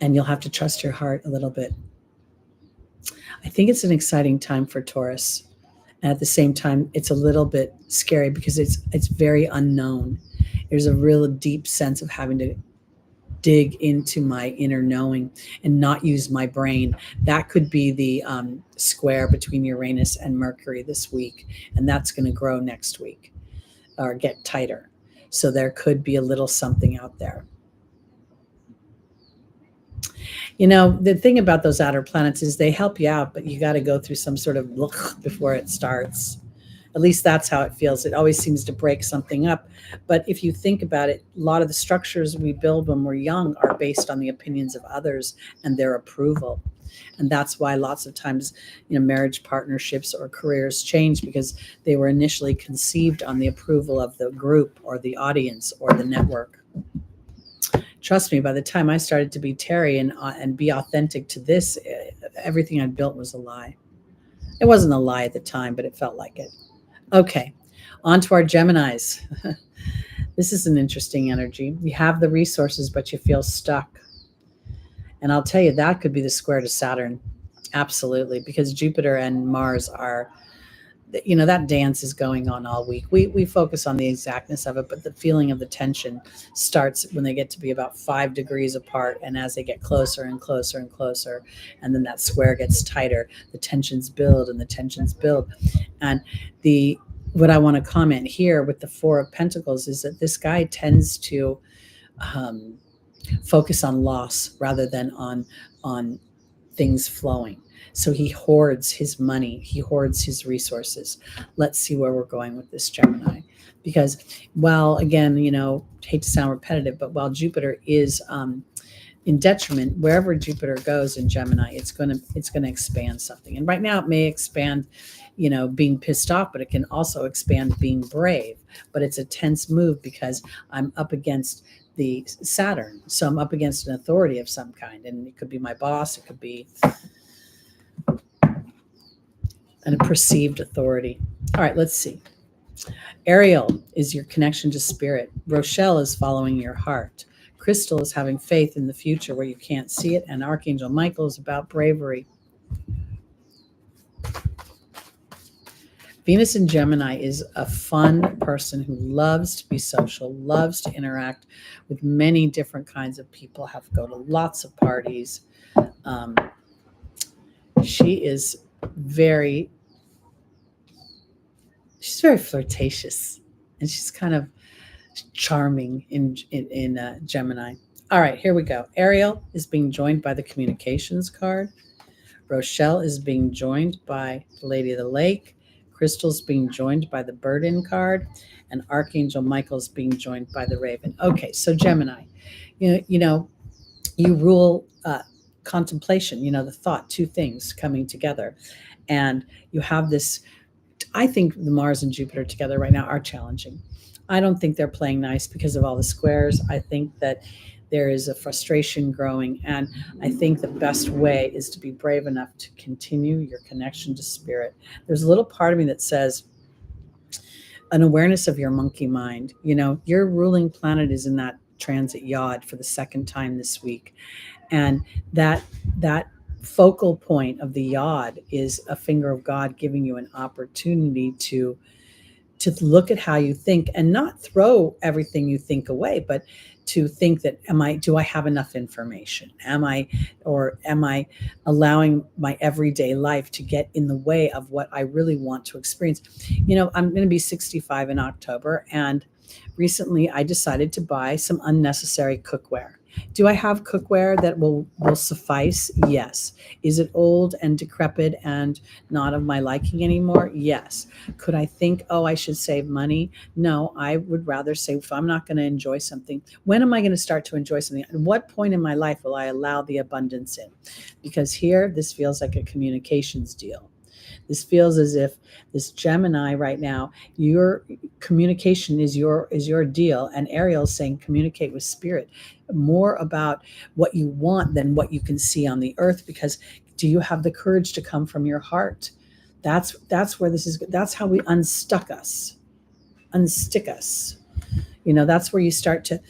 And you'll have to trust your heart a little bit. I think it's an exciting time for Taurus. And at the same time, it's a little bit scary because it's very unknown. There's a real deep sense of having to dig into my inner knowing and not use my brain. That could be the square between Uranus and Mercury this week. And that's going to grow next week or get tighter. So there could be a little something out there. You know, the thing about those outer planets is they help you out, but you got to go through some sort of look before it starts. At least that's how it feels. It always seems to break something up. But if you think about it, a lot of the structures we build when we're young are based on the opinions of others and their approval. And that's why lots of times, you know, marriage partnerships or careers change because they were initially conceived on the approval of the group or the audience or the network. Trust me, by the time I started to be Teri and be authentic to this, everything I'd built was a lie. It wasn't a lie at the time, but it felt like it. Okay, on to our Geminis. This is an interesting energy. You have the resources, but you feel stuck. And I'll tell you, that could be the square to Saturn. Absolutely, because Jupiter and Mars are, you know, that dance is going on all week. We focus on the exactness of it, but the feeling of the tension starts when they get to be about 5 degrees apart. And as they get closer and closer and closer, and then that square gets tighter, the tensions build and the tensions build. And what I want to comment here with the Four of Pentacles is that this guy tends to focus on loss rather than on things flowing. So he hoards his money, he hoards his resources. Let's see where we're going with this Gemini. Because while, again, you know, hate to sound repetitive, but while Jupiter is in detriment, wherever Jupiter goes in Gemini, it's going to expand something. And right now it may expand, you know, being pissed off, but it can also expand being brave. But it's a tense move because I'm up against the Saturn. So I'm up against an authority of some kind. And it could be my boss, it could be a perceived authority. All right, let's see. Ariel is your connection to spirit. Rochelle is following your heart. Crystal is having faith in the future where you can't see it. And Archangel Michael is about bravery. Venus in Gemini is a fun person who loves to be social, loves to interact with many different kinds of people, go to lots of parties. She's very flirtatious, and she's kind of charming in Gemini. All right, here we go. Ariel is being joined by the communications card. Rochelle is being joined by the Lady of the Lake. Crystal's being joined by the Burden card. And Archangel Michael's being joined by the Raven. Okay, so Gemini, you rule contemplation, the thought, two things coming together. And you have this, I think the Mars and Jupiter together right now are challenging. I don't think they're playing nice because of all the squares. I think that there is a frustration growing. And I think the best way is to be brave enough to continue your connection to spirit. There's a little part of me that says, an awareness of your monkey mind. Your ruling planet is in that transit Yod for the second time this week. And that focal point of the Yod is a finger of God giving you an opportunity to look at how you think and not throw everything you think away, but to think that, do I have enough information? Am I allowing my everyday life to get in the way of what I really want to experience? I'm going to be 65 in October, and recently I decided to buy some unnecessary cookware. Do I have cookware that will suffice? Yes. Is it old and decrepit and not of my liking anymore? Yes. Could I think, I should save money? No, I would rather say, if I'm not going to enjoy something, when am I going to start to enjoy something? At what point in my life will I allow the abundance in? Because here, this feels like a communications deal. This feels as if this Gemini right now, your communication is your deal. And Ariel is saying, communicate with spirit, more about what you want than what you can see on the earth. Because do you have the courage to come from your heart? That's where this is. That's how we unstick us. That's where you start to.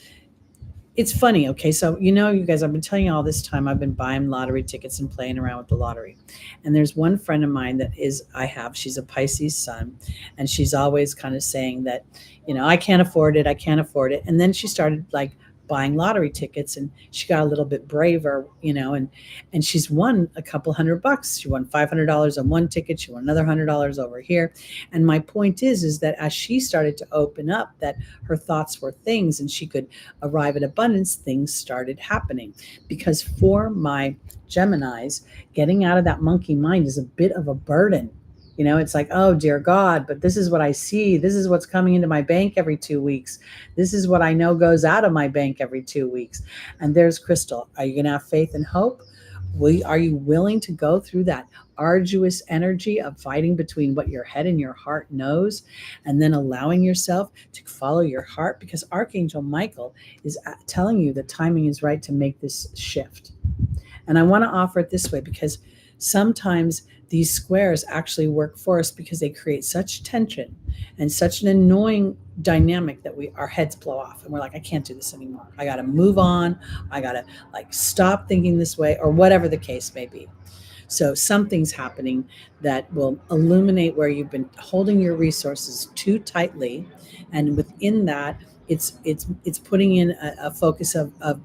It's funny, okay? So, you guys, I've been telling you all this time, I've been buying lottery tickets and playing around with the lottery. And there's one friend of mine she's a Pisces sun, and she's always kind of saying that, I can't afford it. And then she started buying lottery tickets, and she got a little bit braver, and she's won a couple $100. She won $500 on one ticket. She won another $100 over here. And my point is that as she started to open up that her thoughts were things and she could arrive at abundance, things started happening. Because for my Geminis, getting out of that monkey mind is a bit of a burden. It's like, oh, dear God, but this is what I see. This is what's coming into my bank every 2 weeks. This is what I know goes out of my bank every 2 weeks. And there's Crystal. Are you going to have faith and hope? Are you willing to go through that arduous energy of fighting between what your head and your heart knows, and then allowing yourself to follow your heart? Because Archangel Michael is telling you the timing is right to make this shift. And I want to offer it this way, because sometimes these squares actually work for us because they create such tension and such an annoying dynamic that our heads blow off and we're like, I can't do this anymore. I got to move on. I got to stop thinking this way, or whatever the case may be. So something's happening that will illuminate where you've been holding your resources too tightly. And within that, it's putting in a focus of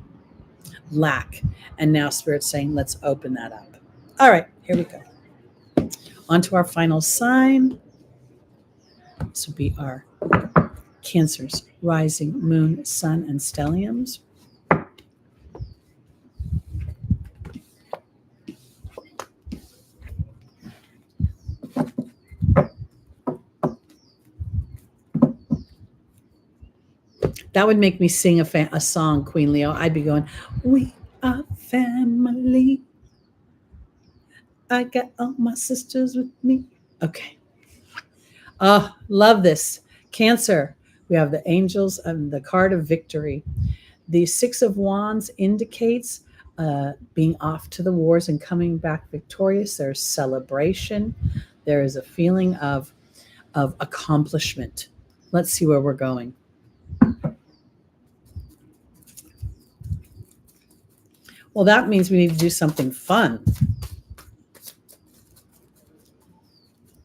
lack. And now Spirit's saying, let's open that up. All right, here we go. On to our final sign. This will be our Cancers, rising, moon, sun, and stelliums. That would make me sing a song, Queen Leo. I'd be going, we are family. I got all my sisters with me. Okay. Oh, love this. Cancer. We have the angels and the card of victory. The Six of Wands indicates being off to the wars and coming back victorious. There's celebration. There is a feeling of accomplishment. Let's see where we're going. Well, that means we need to do something fun.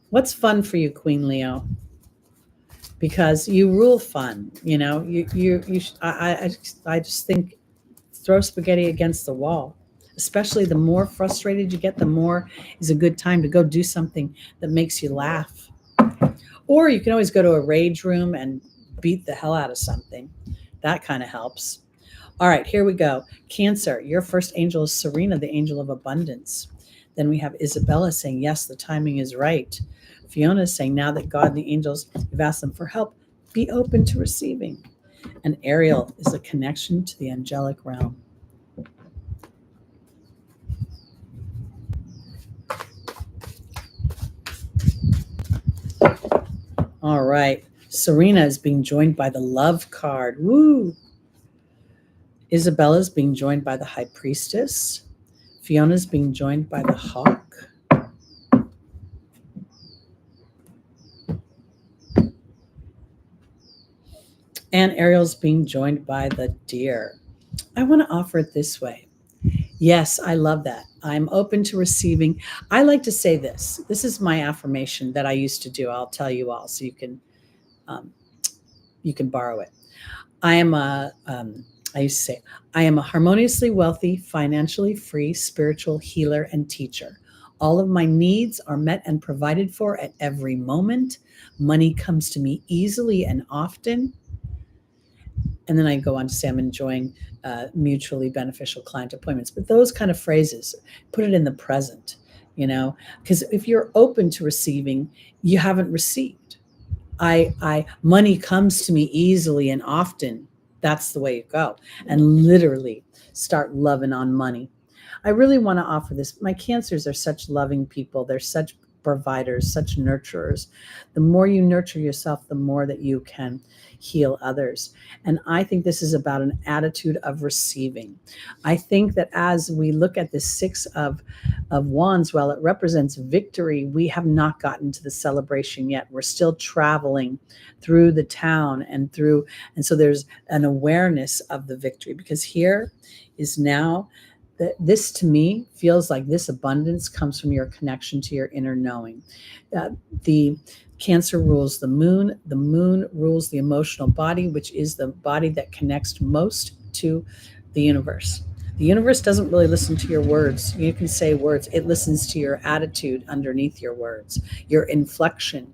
What's fun for you, Queen Leo? Because you rule fun. I just think throw spaghetti against the wall. Especially the more frustrated you get, the more is a good time to go do something that makes you laugh. Or you can always go to a rage room and beat the hell out of something. That kind of helps. All right, here we go. Cancer, your first angel is Serena, the angel of abundance. Then we have Isabella saying, yes, the timing is right. Fiona is saying, now that God and the angels have asked them for help, be open to receiving. And Ariel is a connection to the angelic realm. All right. Serena is being joined by the love card. Woo! Isabella is being joined by the high priestess. Fiona is being joined by the hawk. And Ariel's being joined by the deer. I want to offer it this way. Yes, I love that. I'm open to receiving. I like to say this. This is my affirmation that I used to do. I'll tell you all so you can borrow it. I used to say, I am a harmoniously wealthy, financially free, spiritual healer and teacher. All of my needs are met and provided for at every moment. Money comes to me easily and often. And then I go on to say I'm enjoying mutually beneficial client appointments. But those kind of phrases, put it in the present, because if you're open to receiving, you haven't received. Money comes to me easily and often. That's the way you go. And literally start loving on money. I really want to offer this. My Cancers are such loving people. They're such providers, such nurturers. The more you nurture yourself, the more that you can heal others. And I think this is about an attitude of receiving. I think that as we look at the Six of Wands, while it represents victory, we have not gotten to the celebration yet. We're still traveling through the town and so there's an awareness of the victory, because here is now this to me feels like this abundance comes from your connection to your inner knowing. The Cancer rules the moon. The moon rules the emotional body, which is the body that connects most to the universe. The universe doesn't really listen to your words. You can say words. It listens to your attitude underneath your words, your inflection,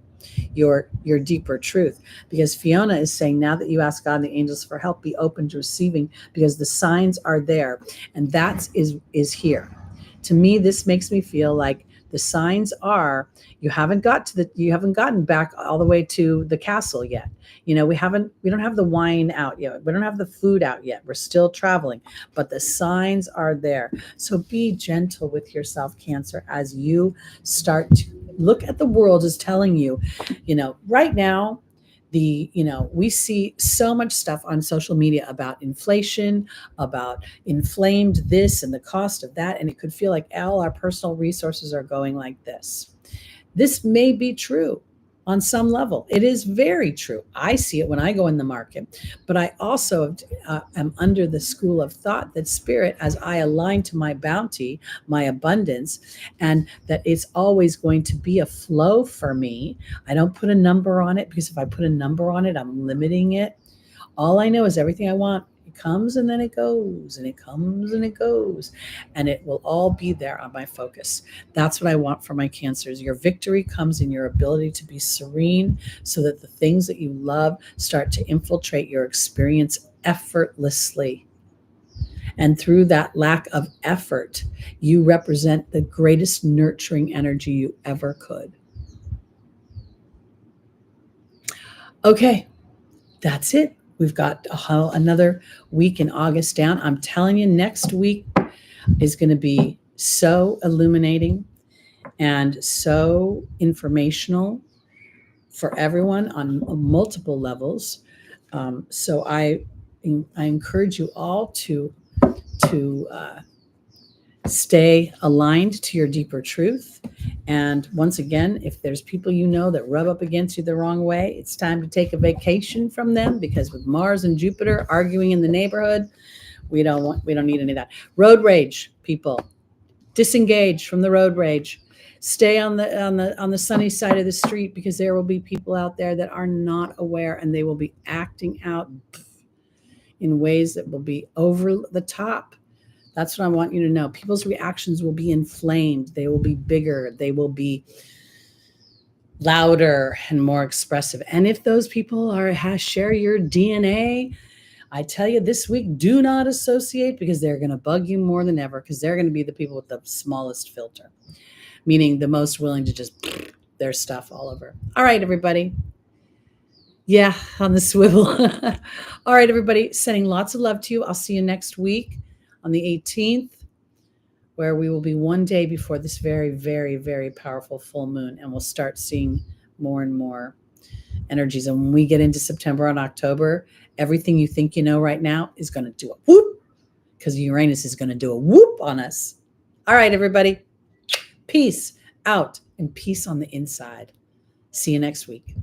your deeper truth. Because Fiona is saying, now that you ask God and the angels for help, be open to receiving, because the signs are there, and that is here. To me, this makes me feel like the signs are you haven't gotten back all the way to the castle yet. We don't have the wine out yet. We don't have the food out yet. We're still traveling, but the signs are there. So be gentle with yourself, Cancer, as you start to look at the world as telling you, right now, we see so much stuff on social media about inflation, about inflamed this and the cost of that. And it could feel like all our personal resources are going like this. This may be true on some level. It is very true. I see it when I go in the market, but I also am under the school of thought that spirit, as I align to my bounty, my abundance, and that it's always going to be a flow for me. I don't put a number on it, because if I put a number on it, I'm limiting it. All I know is everything I want, it comes and then it goes, and it comes and it goes, and it will all be there on my focus. That's what I want for my Cancers. Your victory comes in your ability to be serene, so that the things that you love start to infiltrate your experience effortlessly. And through that lack of effort, you represent the greatest nurturing energy you ever could. Okay, that's it. We've got another week in August down. I'm telling you, next week is going to be so illuminating and so informational for everyone on multiple levels. So I encourage you all to stay aligned to your deeper truth. And once again, if there's people that rub up against you the wrong way, it's time to take a vacation from them, because with Mars and Jupiter arguing in the neighborhood, we don't need any of that. Road rage, people, disengage from the road rage. Stay on the sunny side of the street, because there will be people out there that are not aware, and they will be acting out in ways that will be over the top. That's what I want you to know. People's reactions will be inflamed. They will be bigger. They will be louder and more expressive. And if those people share your DNA, I tell you this week, do not associate, because they're going to bug you more than ever, because they're going to be the people with the smallest filter, meaning the most willing to just their stuff all over. All right, everybody. Yeah, on the swivel. All right, everybody, sending lots of love to you. I'll see you next week on the 18th, where we will be one day before this very, very, very powerful full moon, and we'll start seeing more and more energies. And when we get into September and October, everything you think you know right now is going to do a whoop, because Uranus is going to do a whoop on us. All right, everybody. Peace out and peace on the inside. See you next week.